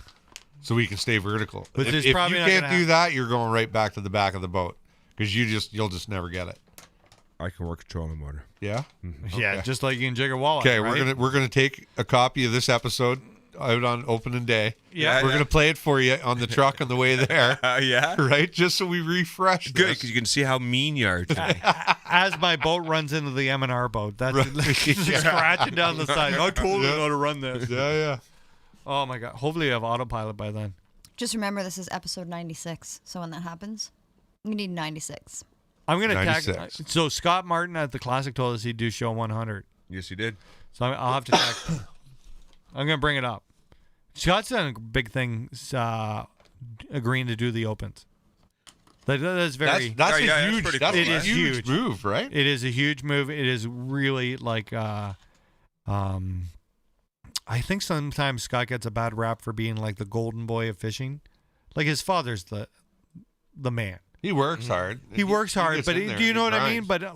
So we can stay vertical. But if there's if probably you not can't gonna do happen. that, you're going right back to the back of the boat because you'll just never get it. I can work a trolling motor. Yeah. Yeah, just like you can jig a walleye. Okay, right? we're gonna take a copy of this episode out on opening day. Yeah. We're gonna play it for you on the truck on the way there. Yeah? Right, just so we refresh. Good, this. because you can see how mean you are today. As my boat runs into the M&R boat, that's Right. like, scratching down the side. I totally know how to run this. Yeah. Oh my god! Hopefully, you have autopilot by then. Just remember, this is episode 96. So when that happens, you need 96. I'm gonna tag. 96. So Scott Martin at the Classic told us he'd do show 100. Yes, you did. So I'll have to tag. I'm gonna bring it up. Scott's done big things, agreeing to do the opens. That's very. That's Yeah, a that's huge. pretty That's cool. a It is huge huge. move, right? It is a huge move. It is really like, I think sometimes Scott gets a bad rap for being like the golden boy of fishing. Like his father's the man. He works hard. He works hard, gets but in there do you and know he what I mean? grinds. But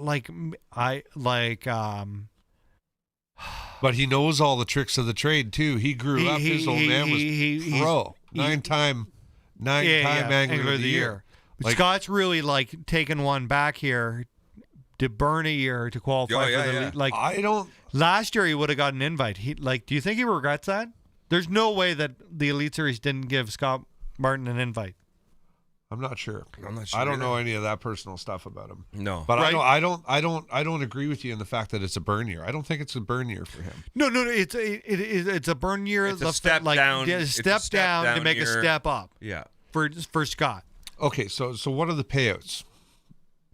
But he knows all the tricks of the trade too. He grew up. His old man was pro, nine-time angler of the year. But Like- Scott's really like taking one back here to burn a year to qualify Oh, yeah, for the yeah. league. Like I don't. last year, he would have got an invite. Do you think he regrets that? There's no way that the Elite Series didn't give Scott Martin an invite. I'm not sure. I'm not sure I don't either. know any of that personal stuff about him. No. But Right. I don't agree with you in the fact that it's a burn year. I don't think it's a burn year for him. No. It's a burn year. It's a step down. Yeah, It's a step step down to down make a year. step up Yeah. for Scott. Okay, so what are the payouts,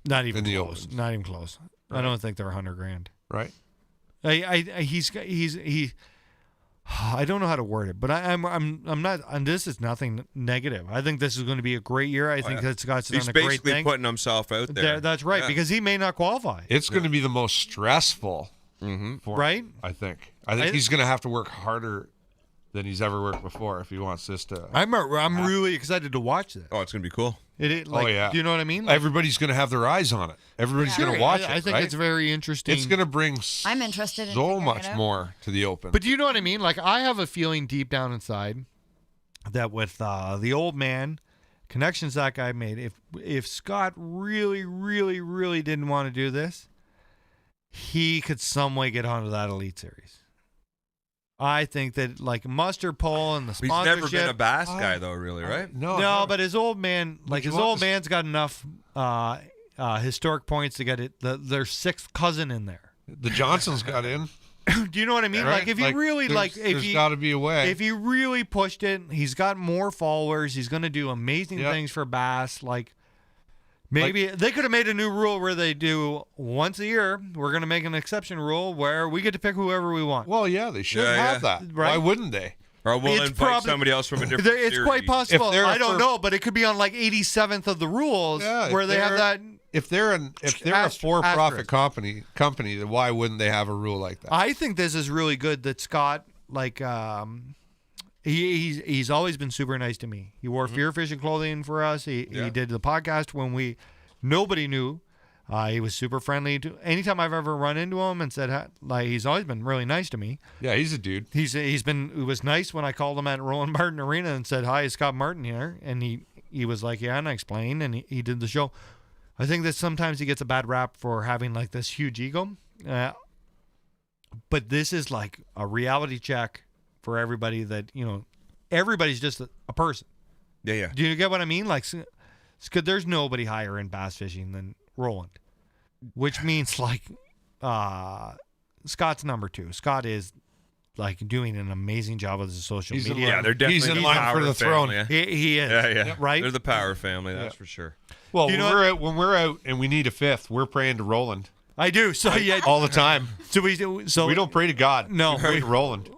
Not even In the close. opens. Not even close. I don't think they're $100,000. right? He I don't know how to word it, but I'm not. And this is nothing negative. I think this is going to be a great year. I think that Scott's He's done a great basically thing. putting himself out there. That's right, Yeah. because he may not qualify. It's going to be the most stressful for him, Right? I think he's going to have to work harder than he's ever worked before if he wants this to. I'm really excited to watch this. Oh, it's going to be cool. Like, Oh, yeah. Do you know what I mean? Like, Everybody's going to have their eyes on it. Everybody's going to sure, watch I it. think right? it's very interesting. It's going to bring I'm interested in so figuring much it out. more to the open. But do you know what I mean? Like, I have a feeling deep down inside that with the old man connections that guy made, if Scott really, really, really didn't want to do this, he could some way get onto that Elite Series. I think that like Mustard Pole and the He's sponsorship. never been a bass guy, though, really, right? No, but his old man, like you his want old this- man's got enough historic points to get it. Their sixth cousin in there. the Johnsons got in. Do you know what I mean? right? Like if he really there's got to be a way. if he really pushed it, he's got more followers. He's going to do amazing Yeah. things for bass. Like maybe they could have made a new rule where they do once a year. We're going to make an exception rule where we get to pick whoever we want. Well, yeah, they should Yeah, have yeah. that. Right. Why wouldn't they? Or we'll It's invite probably- somebody else from a different It's series. quite possible. If they're I don't for- know, but it could be on like 87th of the rules Yeah, where if they have they're- that. If they're a for-profit asterisk. company, then why wouldn't they have a rule like that? I think this is really good that Scott, like, he's always been super nice to me. He wore Fear Fishing clothing for us. He did the podcast when nobody knew. He was super friendly. Anytime I've ever run into him and said hi, like, he's always been really nice to me. Yeah, he's a dude. It was nice when I called him at Roland Martin Arena and said, "Hi, is Scott Martin here?" And he was like, "Yeah," and I explained, and he did the show. I think that sometimes he gets a bad rap for having like this huge ego. But this is like a reality check for everybody that, everybody's just a person. Yeah, yeah. Do you get what I mean? Like, there's nobody higher in bass fishing than Roland, which means like Scott's number 2. Scott is like doing an amazing job with his social He's in media. line. Yeah, they're definitely He's in the line power for the family, throne. Yeah, He is. yeah. Right? They're the power family, that's for sure. Well, You when know we're out and we need a fifth, we're praying to Roland. I do. So yeah, all the time. so we don't pray to God. No, we pray to Roland.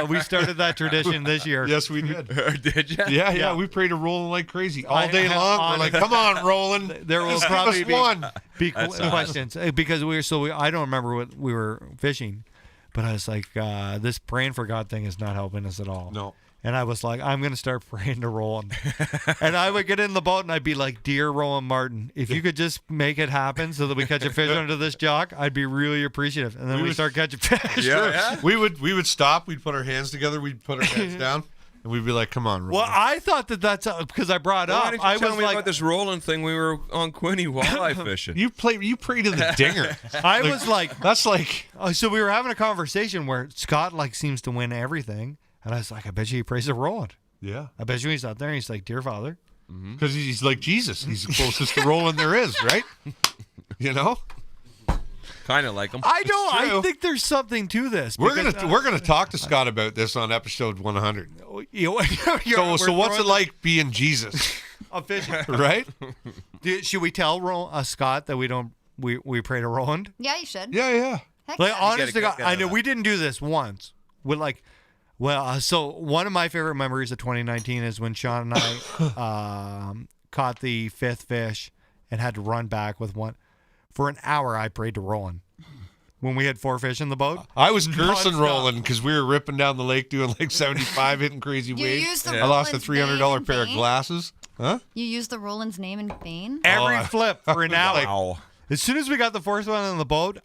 we started that tradition this year. Yes, we did. Did you? Yeah. We pray to Roland like crazy all day long. We're like, come on, Roland. There will Just probably give us one. be questions because I don't remember what we were fishing, but I was like, this praying for God thing is not helping us at all. No. And I was like, I'm going to start praying to Roland. And I would get in the boat and I'd be like, dear Roland Martin, if you could just make it happen so that we catch a fish under this jock, I'd be really appreciative. And then we start catching fish. Yeah. We would stop. We'd put our hands together. We'd put our heads down. And we'd be like, come on, Roland. Well, I thought that's because I brought Why up. didn't you I tell was me like, about this Roland thing? We were on Quinny walleye fishing. You pray to the dinger. I was like, That's like, so we were having a conversation where Scott like seems to win everything. And I was like, I bet you he prays to Roland. yeah. I bet you he's out there and he's like, dear Father. Because he's like Jesus. He's the closest to Roland there is, right? You know? Kind of like him. I true. think there's something to this. We're because, gonna talk to Scott about this on episode 100. So what's it like being Jesus, a fish? right? Should we tell Scott that we pray to Roland? Yeah, you should. Yeah. Heck Like yeah. honest to get God, out I of know that. we didn't do this once. So one of my favorite memories of 2019 is when Sean and I caught the 5th fish and had to run back with one. For an hour, I prayed to Roland. When we had 4 fish in the boat, I was cursing Nonstop. Roland because we were ripping down the lake doing like 75, hitting crazy You waves. used the I lost a Roland's $300 name pair in of glasses. Huh? You used the Roland's name in vain? every flip for an hour. Wow. As soon as we got the 4th one in the boat,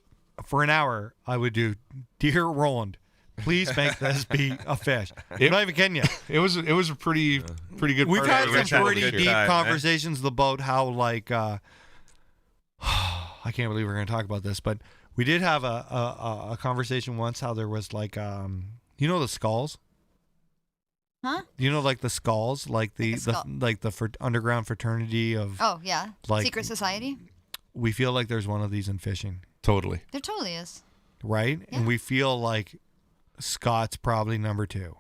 for an hour, I would do, dear Roland, please make this be a fish. I'm not even kidding you. It was a pretty good. We've part had of the some adventure pretty this good deep year. time, conversations in the boat. How like I can't believe we're going to talk about this, but we did have a conversation once. How there was like the skulls. Huh? Like the skulls, like the skull. underground fraternity of. Oh, yeah. Like- Secret Society? We feel like there's one of these in fishing, Totally. There totally is. right? Yeah. And we feel like Scott's probably number 2.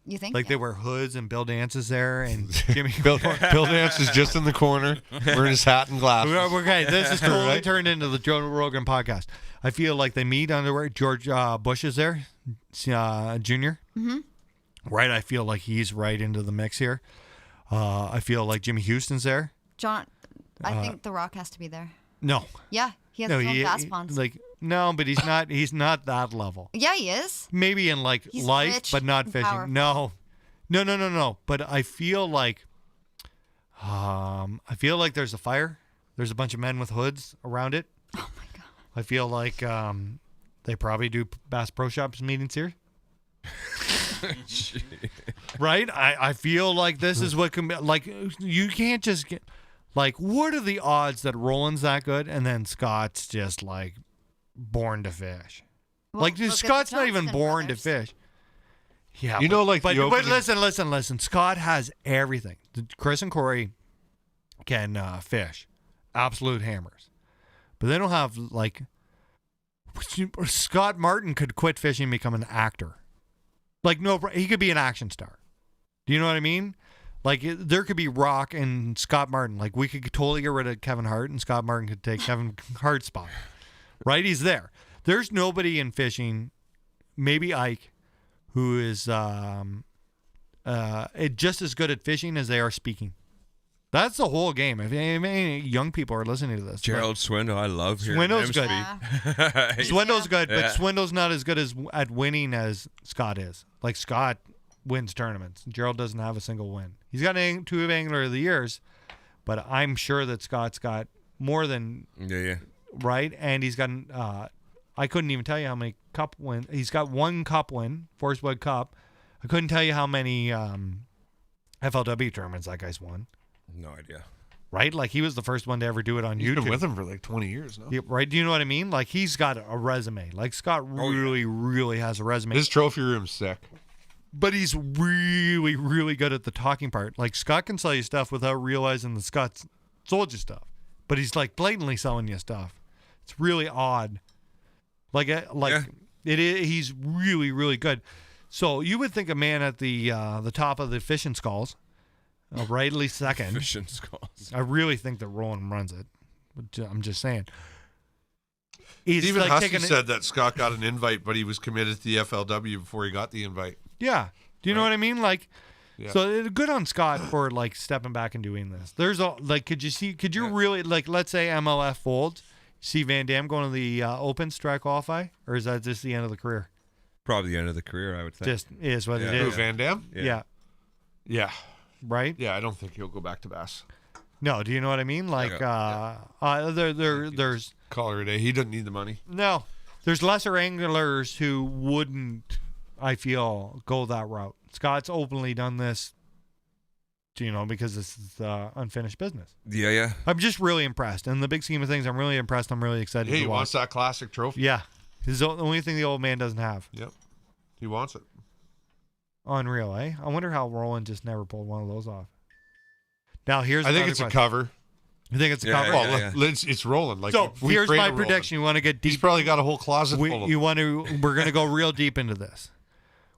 You think? Like Yeah. they wear hoods and Bill Dance is there and Jimmy. Bill Dance is just in the corner wearing his hat and glasses. Okay, this is totally Right. turned into the Joe Rogan podcast. I feel like they meet underwear. George Bush is there, Junior. Mm-hmm. Right, I feel like he's right into the mix here. I feel like Jimmy Houston's there. John, I think The Rock has to be there. No, Yeah, he has his own bass ponds. no, but he's not. He's not that level. Yeah, he is. Maybe in like He's life, rich but not and fishing. powerful. No. But I feel like, there's a fire. There's a bunch of men with hoods around it. Oh my god. I feel like they probably do Bass Pro Shops meetings here. Right? I feel like this is what can be like. You can't just get like. What are the odds that Roland's that good and then Scott's just like born to fish? Well, Like look at the Scott's not even Johnston born brothers. to fish. Yeah, You know, like but the opening- listen. Scott has everything. Chris and Corey can fish, absolute hammers, but they don't have like. Scott Martin could quit fishing and become an actor. Like no, he could be an action star. Do you know what I mean? Like there could be Rock and Scott Martin. Like we could totally get rid of Kevin Hart and Scott Martin could take Kevin Hart's spot. Right? He's there. There's nobody in fishing, maybe Ike, who is just as good at fishing as they are speaking. That's the whole game. If any young people are listening to this, Gerald Swindle, I love hearing Swindle's him good. speak. Yeah. Swindle's good, Yeah. but Swindle's not as good at winning as Scott is. Like Scott wins tournaments. Gerald doesn't have a single win. He's got 2 Angler of the Years, but I'm sure that Scott's got more than Yeah. right, and he's got. I couldn't even tell you how many cup wins. He's got 1 cup win, Forest Wood Cup. I couldn't tell you how many FLW tournaments that guy's won. No idea. Right, like he was the first one to ever do it on You've YouTube. been with him for like 20 years now. Yeah, right? Do you know what I mean? Like he's got a resume. Like Scott really has a resume. His trophy room's sick. But he's really, really good at the talking part. Like Scott can sell you stuff without realizing that Scott's sold you stuff. But he's like blatantly selling you stuff. It's really odd. Like Yeah. it is. He's really, really good. So you would think a man at the top of the fishing skulls, right, at least second. Fishing skulls. I really think that Roland runs it. But I'm just saying. he's Even like Husky taking it. said that Scott got an invite, but he was committed to the FLW before he got the invite. Yeah. Do you know what I mean? Like, Yeah. so good on Scott for like stepping back and doing this. There's a like, could you really like, let's say MLF folds, see Van Dam going to the Open strike qualify, or is that just the end of the career? Probably the end of the career, I would think. Just is what it Who, is. Van Dam? Yeah. Yeah. Right. Yeah, I don't think he'll go back to Bass. No. Do you know what I mean? Like, there's Call her a day. He doesn't need the money. no, there's lesser anglers who wouldn't, I feel, go that route. Scott's openly done this, you know, because this is unfinished business. Yeah. I'm just really impressed. In the big scheme of things, I'm really impressed. I'm really excited Hey, to he watch. wants that classic trophy. Yeah. It's the only thing the old man doesn't have. Yep. He wants it. Unreal, eh? I wonder how Roland just never pulled one of those off. Now, here's I think another it's a question. cover. You think it's a Yeah, cover? Well, yeah. it's rolling. Like, So if we here's trade my a Roland, prediction. You want to get He's deep? probably got a whole closet full of them. We're going to go real deep into this.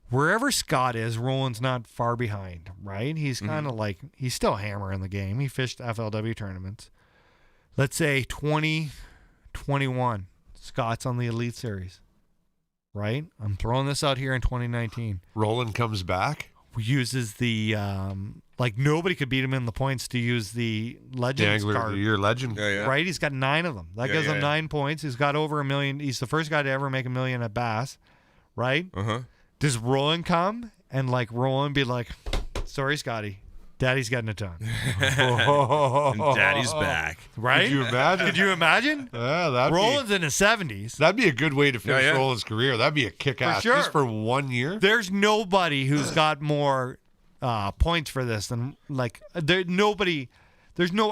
Wherever Scott is, Roland's not far behind, right? He's kind of like, he's still hammering the game. He fished FLW tournaments. Let's say 2021, Scott's on the Elite Series, right? I'm throwing this out here in 2019. Roland comes back. Uses the, like nobody could beat him in the points to use the The Legends Angler of card. the Year legend. Yeah. Right? He's got 9 of them. That Yeah, gives him yeah. 9 points. He's got over $1 million. He's the first guy to ever make $1 million at Bass, right? Uh-huh. Does Roland come and like Roland be like, sorry, Scotty, Daddy's getting a ton. And Daddy's back. Right? Could you imagine? Could you imagine? Yeah, Roland's in his 70s. that'd be a good way to finish Yeah, yeah. Roland's career. That'd be a kick-ass. sure. Just for 1 year. There's nobody who's got more points for this than like there's no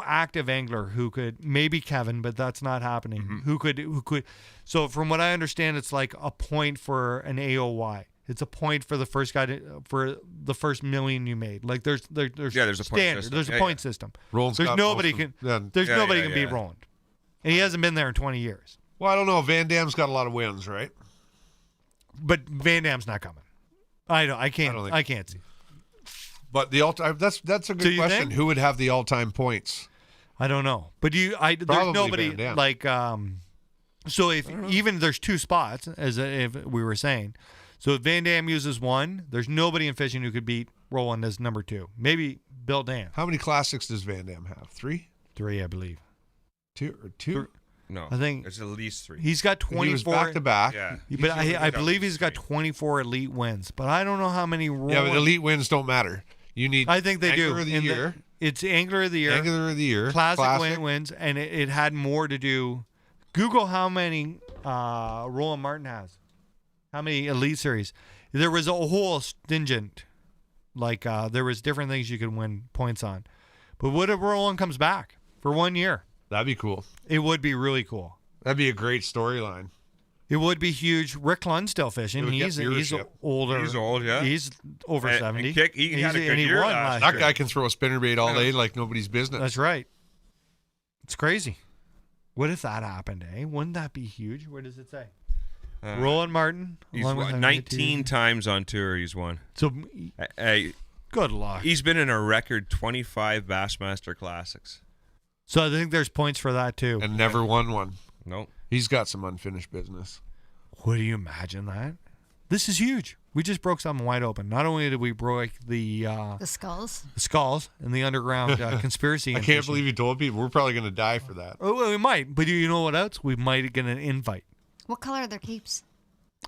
active angler who could, maybe Kevin, but that's not happening. Who could so from what I understand, it's like a point for an AOY. It's a point for the first guy for the first $1 million you made. Like there's Yeah, there's a point standard. system. There's a Yeah, point yeah. system. Roland's There's got nobody most can of them. there's Yeah, nobody yeah, can beat yeah. Roland, and he hasn't been there in 20 years. Well, I don't know. Van Dam's got a lot of wins, right? But Van Dam's not coming. I know. I can't. don't think- I can't see. But the all-time, that's a So good you question. think? Who would have the all-time points? I don't know. But there's Probably nobody Van Dam. like so if even there's 2 spots, as if we were saying. So if Van Dam uses 1, there's nobody in fishing who could beat Roland as number 2. Maybe Bill Dan. How many classics does Van Dam have? 3? 3, I believe. 2 or 2? No. I think There's at least 3. he's got He was 24. back to back. Yeah. But I got believe he's got 3. 24 elite wins. But I don't know how many Roland. Yeah, but elite wins don't matter. You need. I think they Angler do. Of the In year, it's Angler of the Year. Angler of the Year, Classic wins, and it had more to do. Google how many Roland Martin has. How many Elite Series? There was a whole stingent, like there was different things you could win points on. But what if Roland comes back for 1 year? That'd be cool. It would be really cool. That'd be a great storyline. It would be huge. Rick Lund's still fishing. It would get He's viewership. older. He's old, yeah. He's over And 70. Kick, he had a good year won last That year. guy can throw a spinnerbait all day like nobody's business. That's right. It's crazy. What if that happened, eh? Wouldn't that be huge? What does it say? Roland Martin. He's along with won him, 19 times on tour. He's won. So, Hey, good luck. he's been in a record 25 Bassmaster Classics. So I think there's points for that too. And never won one. Nope. He's got some unfinished business. What do you imagine that? This is huge. We just broke something wide open. Not only did we break the skulls. skulls and the underground conspiracy. I can't believe you told people. We're probably going to die for that. Oh, well, we might. But you know what else? We might get an invite. What color are their keeps?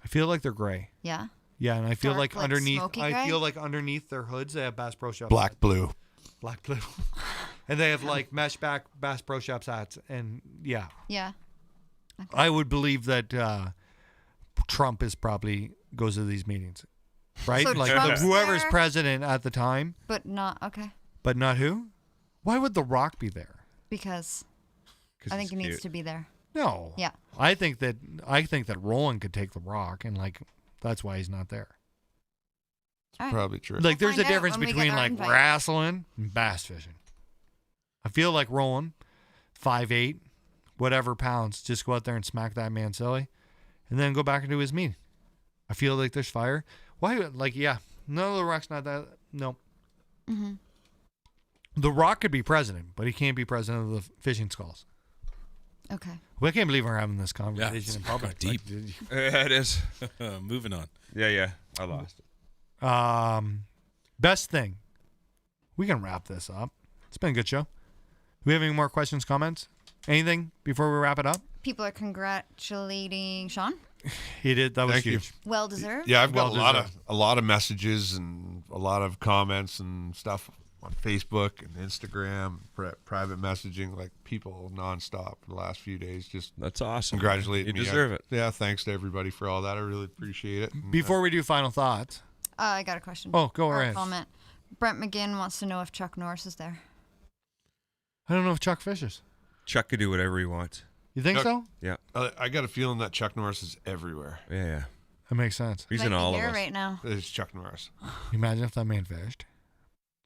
I feel like they're gray. Yeah. Yeah, and I feel Dark, like like underneath. smoky I gray? feel like underneath their hoods they have Bass Pro Shops. Black, blue. Black blue. And they have like mesh back Bass Pro Shops hats. And yeah, Yeah. I would believe that Trump is probably goes to these meetings, right? So like Trump's whoever's there? president at the time, But not okay. but not who. Why would The Rock be there? Because 'Cause I think he's he needs cute. to be there. No. Yeah. I think that Roland could take The Rock, and like that's why he's not there. All right. Probably true. Like there's a find out difference when we get between our like invite. wrestling and bass fishing. I feel like Roland, 5'8", whatever pounds, just go out there and smack that man silly, and then go back into his meeting. I feel like there's fire. Why? Like yeah, no, The Rock's not that. No. The Rock could be president, but he can't be president of the Fishing Skulls. Okay. We can't believe we're having this conversation it's in public. deep. Yeah, it is. Moving on. Yeah. I lost it. Best thing. We can wrap this up. It's been a good show. Do we have any more questions, comments? Anything before we wrap it up? People are congratulating Sean. He did. That was Thank you. huge. Well deserved. Yeah, I've got Well a lot of messages and a lot of comments and stuff on Facebook and Instagram, private messaging, like people nonstop for the last few days. Just That's awesome. congratulating me. You deserve it. Yeah, thanks to everybody for all that. I really appreciate it. And, Before we do final thoughts. I got a question. Oh, go Or a ahead. comment. Brent McGinn wants to know if Chuck Norris is there. I don't know if Chuck fishes. Chuck could do whatever he wants. You think Chuck- so? Yeah. I got a feeling that Chuck Norris is everywhere. Yeah. That makes sense. He's Might in be all here of us. right now. It's Chuck Norris. Imagine if that man fished.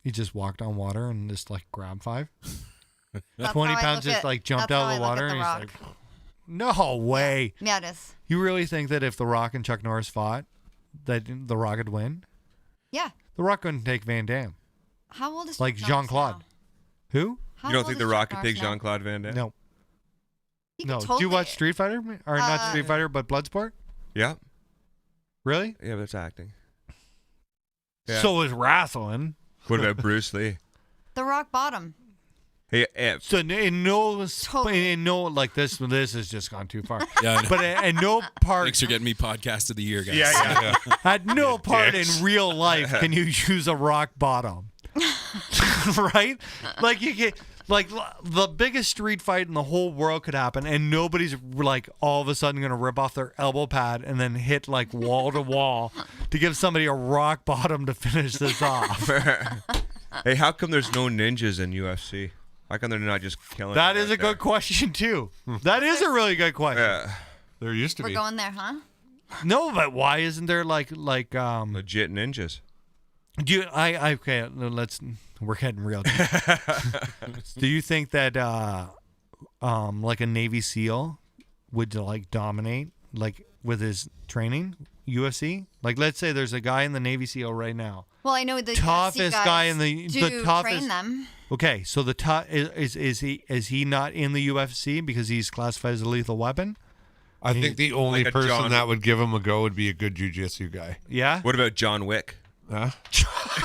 He just walked on water and just like grabbed 5. That's 20 how I pounds look just at- like jumped that's out how of the I look water at and The he's Rock. like, no way. Yeah, it is. You really think that if The Rock and Chuck Norris fought, that The Rock would win? Yeah. The Rock couldn't take Van Damme. How old is Like Chuck Norris Jean-Claude. now? Who? How You don't old think is The Chuck Rock could Norris take now? Jean-Claude Van Damme? No. He could No. Do you totally- watch Street Fighter? Or not Street Fighter, but Bloodsport? Yeah. Really? Yeah, that's acting. Yeah. So is wrestling. What about Bruce Lee? The Rock bottom. Hey, So in no, Totally. in no, like this has just gone too far. Yeah, I know. But in no part, Thanks for getting me podcast of the year, guys. yeah. at no part dicks. in real life can you use a rock bottom. Right? Like you get like the biggest street fight in the whole world could happen and nobody's like all of a sudden going to rip off their elbow pad and then hit like wall to wall to give somebody a rock bottom to finish this off. Hey, how come there's no ninjas in UFC? How come they're not just killing? That it is right a good question too. That is a really good question. Yeah. There used to We're be. going there, huh? No, but why isn't there like Legit ninjas. do you okay, we're getting real deep. Do you think that like a Navy SEAL would like dominate like with his training UFC? Like let's say there's a guy in the Navy SEAL right now. Well, I know the Toughest UFC guy guys in the do toughest train them. Okay, so the is he not in the UFC because he's classified as a lethal weapon? I think the only Like a person John- that would give him a go would be a good jiu-jitsu guy. Yeah. What about John Wick? Huh?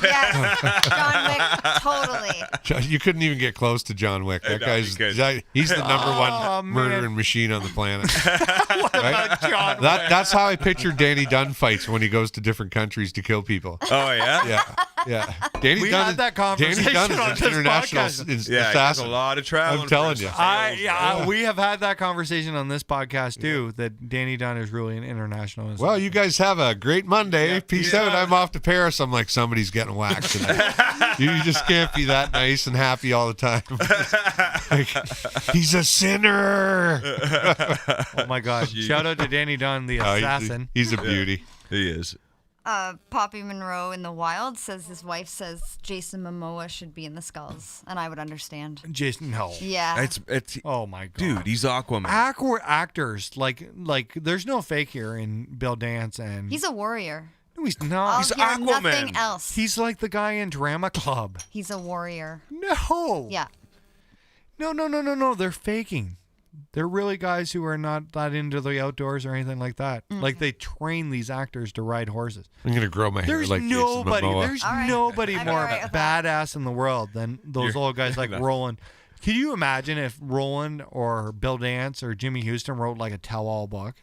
Yes, John Wick, totally. You couldn't even get close to John Wick. That No, guy's you couldn't. he's the number Oh, one man. murdering machine on the planet. Right? John That's how I picture Danny Dunn fights when he goes to different countries to kill people. Oh yeah. Yeah. Danny We Dunn had is, that conversation Danny Dunn on is this an international podcast. assassin. Yeah, he has a lot of travel. I'm telling you. we have had that conversation on this podcast too. That Danny Dunn is really an international. Well, you guys have a great Monday. Peace out. I'm off to Paris. I'm like, somebody's getting whacked tonight. You just can't be that nice and happy all the time. Like, he's a sinner. Oh my God! Shout out to Danny Dunn, the Oh, assassin. he's a beauty. He is. Poppy Monroe in the Wild says his wife says Jason Momoa should be in the Skulls, and I would understand. Jason, no. Yeah. It's Oh my God, dude. He's Aquaman. Actors like there's no fake here in Bill Dance and He's a warrior. no, he's I'll not. He's hear Aquaman. nothing else. He's like the guy in Drama Club. He's a warrior. No. Yeah. No. They're faking. They're really guys who are not that into the outdoors or anything like that. Like they train these actors to ride horses. I'm gonna grow my hair There's like nobody. Jason Momoa. There's All right. nobody I'm more all right with that. badass in the world than those old guys like Roland. Can you imagine if Roland or Bill Dance or Jimmy Houston wrote like a tell-all book?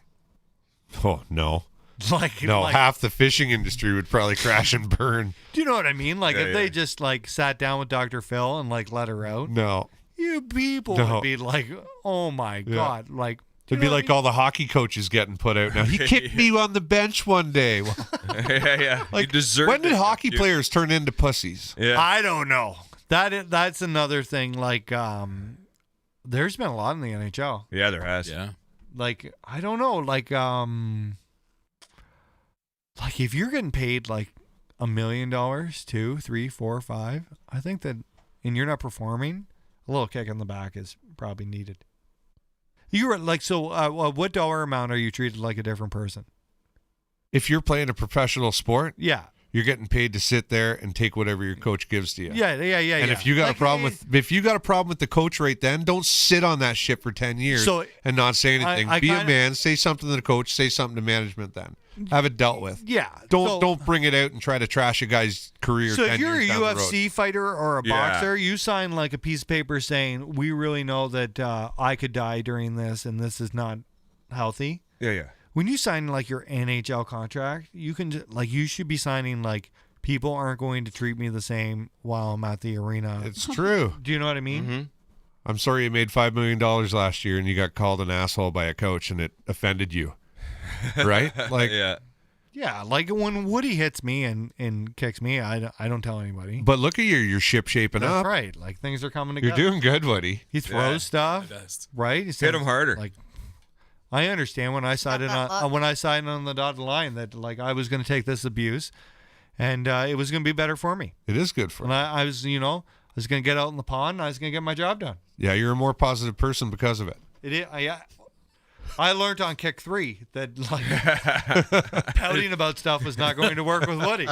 Oh no. Like No, half the fishing industry would probably crash and burn. Do you know what I mean? Like if Yeah. they just like sat down with Dr. Phil and like let her out, No. you people No. would be like, oh my God, like. do you It'd be know what like I mean? all the hockey coaches getting put out now. He kicked me on the bench one day. Well, yeah. like, you deserve when did it, hockey dude. players turn into pussies? Yeah. I don't know. That's another thing. Like, there's been a lot in the NHL. Yeah, there has. Yeah. Like, I don't know. Like if you're getting paid like $1 million, 2, 3, 4, 5, I think that, and you're not performing, a little kick in the back is probably needed. You were like, so what dollar amount are you treated like a different person? If you're playing a professional sport, Yeah. You're getting paid to sit there and take whatever your coach gives to you. Yeah. And if you got a problem with the coach right then, don't sit on that shit for 10 years and not say anything. Be a man, say something to the coach, say something to management then. Have it dealt with. Yeah. Don't bring it out and try to trash a guy's career. So 10 if you're a years down the road. UFC fighter or a Yeah. boxer, you sign like a piece of paper saying, we really know that I could die during this and this is not healthy. Yeah. When you sign like your NHL contract, you should be signing like people aren't going to treat me the same while I'm at the arena. It's true. Do you know what I mean? Mm-hmm. I'm sorry you made $5 million last year and you got called an asshole by a coach and it offended you. Right? Like, Yeah. Yeah, like when Woody hits me and kicks me, I don't tell anybody. but look at your ship shaping That's up. right. Like things are coming You're together. doing good, Woody. He throws Yeah. stuff, The best. right? Hit him harder. Like I understand when I signed that luck. when I signed on the dotted line that like I was going to take this abuse, and it was going to be better for me. It is good for And you. I was, I was going to get out in the pond. And I was going to get my job done. Yeah, you're a more positive person because of it. It is. I learned on kick 3 that like pouting about stuff was not going to work with Woody.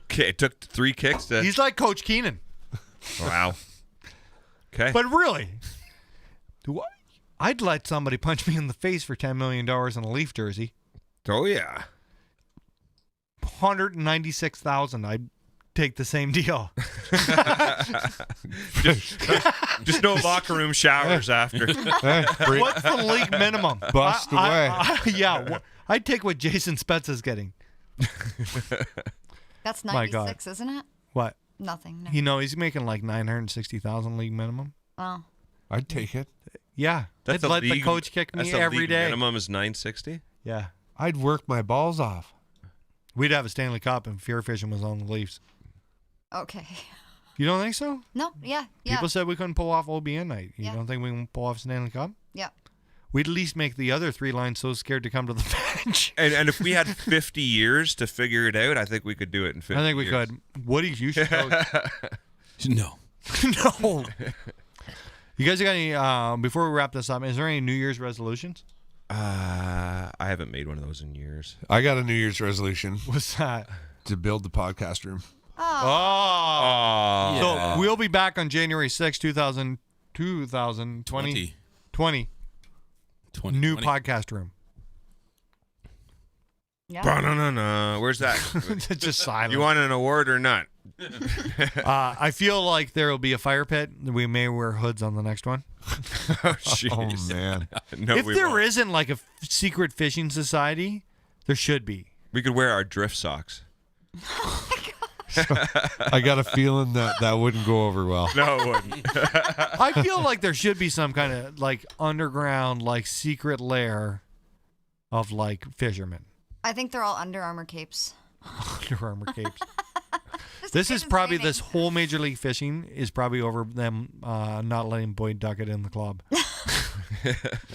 Okay, it took 3 kicks to. He's like Coach Keenan, Wow. Okay. but really, I'd let somebody punch me in the face for $10 million in a Leaf jersey. Oh yeah. 196,000. I'd take the same deal. Just no locker room showers after. What's the league minimum? Bust away. I'd take what Jason Spetz is getting. That's My God. 96, isn't it? What? Nothing. No. He's making like 960,000 league minimum. Oh. I'd take it. Yeah, That's I'd the let the league- coach kick That's me the every league day. Minimum is 960. Yeah, I'd work my balls off. we'd have a Stanley Cup and Fear Fishing was on the Leafs. Okay. You don't think so? No. Yeah. Yeah. People said we couldn't pull off OBN night. You Yeah. don't think we can pull off Stanley Cup? Yeah. We'd at least make the other 3 lines so scared to come to the bench. And if we had 50 years to figure it out, I think we could do it in 50 I think we years. could. Woody, you should coach. No. No. You guys got any, before we wrap this up, is there any New Year's resolutions? I haven't made one of those in years. I got a New Year's resolution What's that? to build the podcast room. Oh. Yeah. So we'll be back on January 6, 2020. 20. 20. New podcast room. Yeah. Ba-na-na-na. Where's that? It's just silent. You want an award or not? I feel like there will be a fire pit. We may wear hoods on the next one. Oh, jeez. man. No, if we there won't. isn't like a secret fishing society, there should be. We could wear our drift socks. I got a feeling that wouldn't go over well. No, it wouldn't. I feel like there should be some kind of like underground, like secret lair of like fishermen. I think they're all Under Armour capes. Under Armour capes. Just This in is case it's probably raining. this whole Major League Fishing is probably over them not letting Boyd Duckett in the club.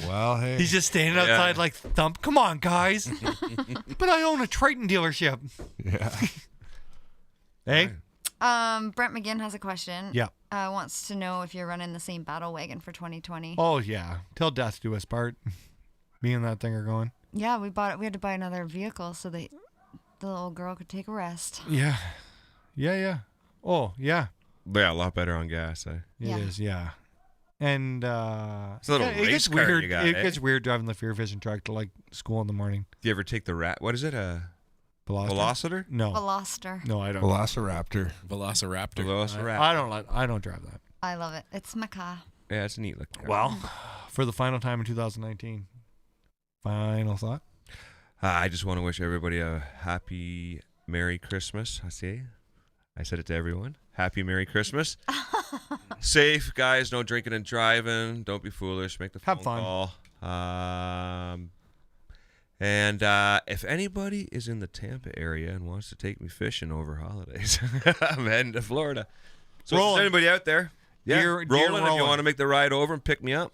Well, hey. He's just standing outside like thump. Come on, guys. But I own a Triton dealership. Yeah. Hey. Brent McGinn has a question. Yeah. Wants to know if you're running the same battle wagon for 2020. Oh yeah. Till death do us part. Me and that thing are going. Yeah, we bought it. We had to buy another vehicle so that the little girl could take a rest. Yeah. Yeah. Oh yeah. Yeah, a lot better on gas. It Yeah. is. Yeah. And It's a little it race gets car weird. you got, It eh? gets weird driving the fear fishing truck to like school in the morning. Do you ever take the rat? What is it? A Veloster? Velocitor? No. Veloster. No, I don't. Velociraptor. Velociraptor. Velociraptor. I don't drive that. I love it. It's Maca. Yeah, it's a neat looking car. Well, for the final time in 2019. Final thought. I just want to wish everybody a happy Merry Christmas. I said it to everyone. Happy Merry Christmas. Safe, guys. No drinking and driving. Don't be foolish. Make the phone Have fun. call. And if anybody is in the Tampa area and wants to take me fishing over holidays, I'm heading to Florida. So if Roland. there's anybody out there, yeah, Dear Roland, if you Roland. want to make the ride over and pick me up.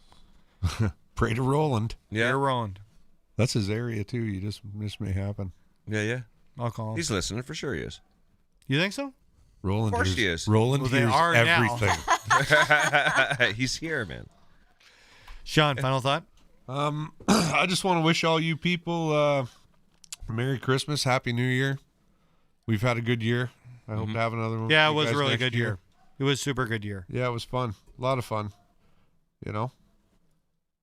Pray to Roland. Yeah, You're Roland. That's his area too. This may happen. yeah. I'll call him. He's listening for sure. He is. You think so? Roland Of course hears, he is. Roland Well, they hears are now. everything. He's here, man. Sean, final thought? I just want to wish all you people Merry Christmas, Happy New Year. we've had a good year. I hope to have another one. Yeah, it with you was a guys really next good year. It was a super good year. Yeah, it was fun. A lot of fun. You know,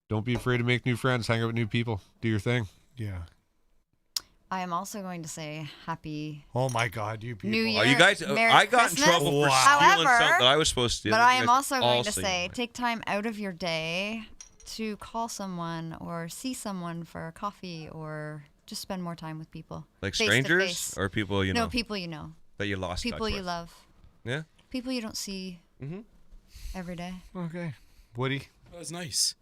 don't be afraid to make new friends. Hang out with new people. Do your thing. Yeah. I am also going to say happy Oh my God, you people. New Year. Are you guys? Merry I got Christmas. in trouble for stealing However, something I was supposed to steal. But You I am guys also all going to sing say it. take time out of your day to call someone or see someone for a coffee or just spend more time with people. Like face to strangers face. or people you know No, people you know. that you lost touch People you with? love. Yeah. People you don't see Mhm. every day. Okay. Woody? That was nice.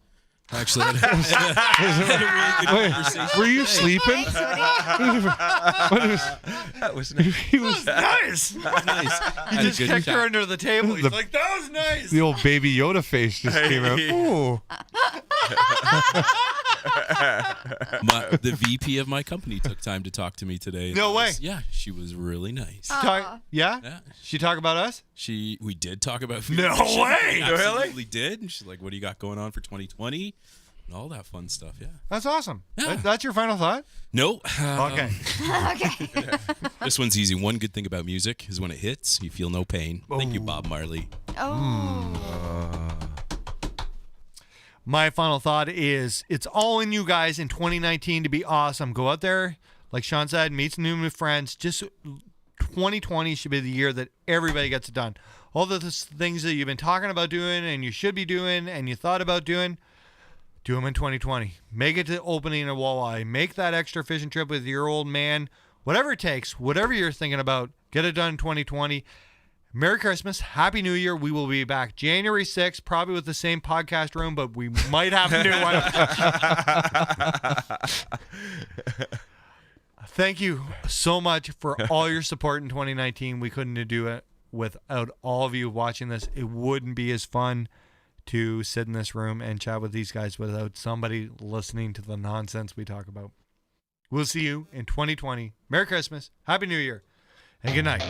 Actually, I had a really good conversation. Were you sleeping? Thanks, Woody. That was nice. He was Nice. It was nice. He Had a just good kicked her chat. under the table. He's The- like, that was nice. the old baby Yoda face just came out. Ooh. The VP of my company took time to talk to me today. No way. Yeah, she was really nice. Yeah? Yeah. She talk about us? We did talk about No FearFishing. way. Absolutely did. And she's like, "What do you got going on for 2020?" And all that fun stuff. Yeah. That's awesome. Yeah. That's your final thought? No. Okay. Okay. This one's easy. One good thing about music is when it hits, you feel no pain. Thank you, Bob Marley. Oh. My final thought is it's all in you guys in 2019 to be awesome. Go out there, like Sean said, meet some new friends. Just 2020 should be the year that everybody gets it done. All the things that you've been talking about doing and you should be doing and you thought about doing, do them in 2020. Make it to opening a walleye. Make that extra fishing trip with your old man. Whatever it takes, whatever you're thinking about, get it done in 2020. Merry Christmas. Happy New Year. We will be back January 6th, probably with the same podcast room, but we might have a new one. Thank you so much for all your support in 2019. We couldn't do it without all of you watching this. It wouldn't be as fun to sit in this room and chat with these guys without somebody listening to the nonsense we talk about. We'll see you in 2020. Merry Christmas. Happy New Year. And good night.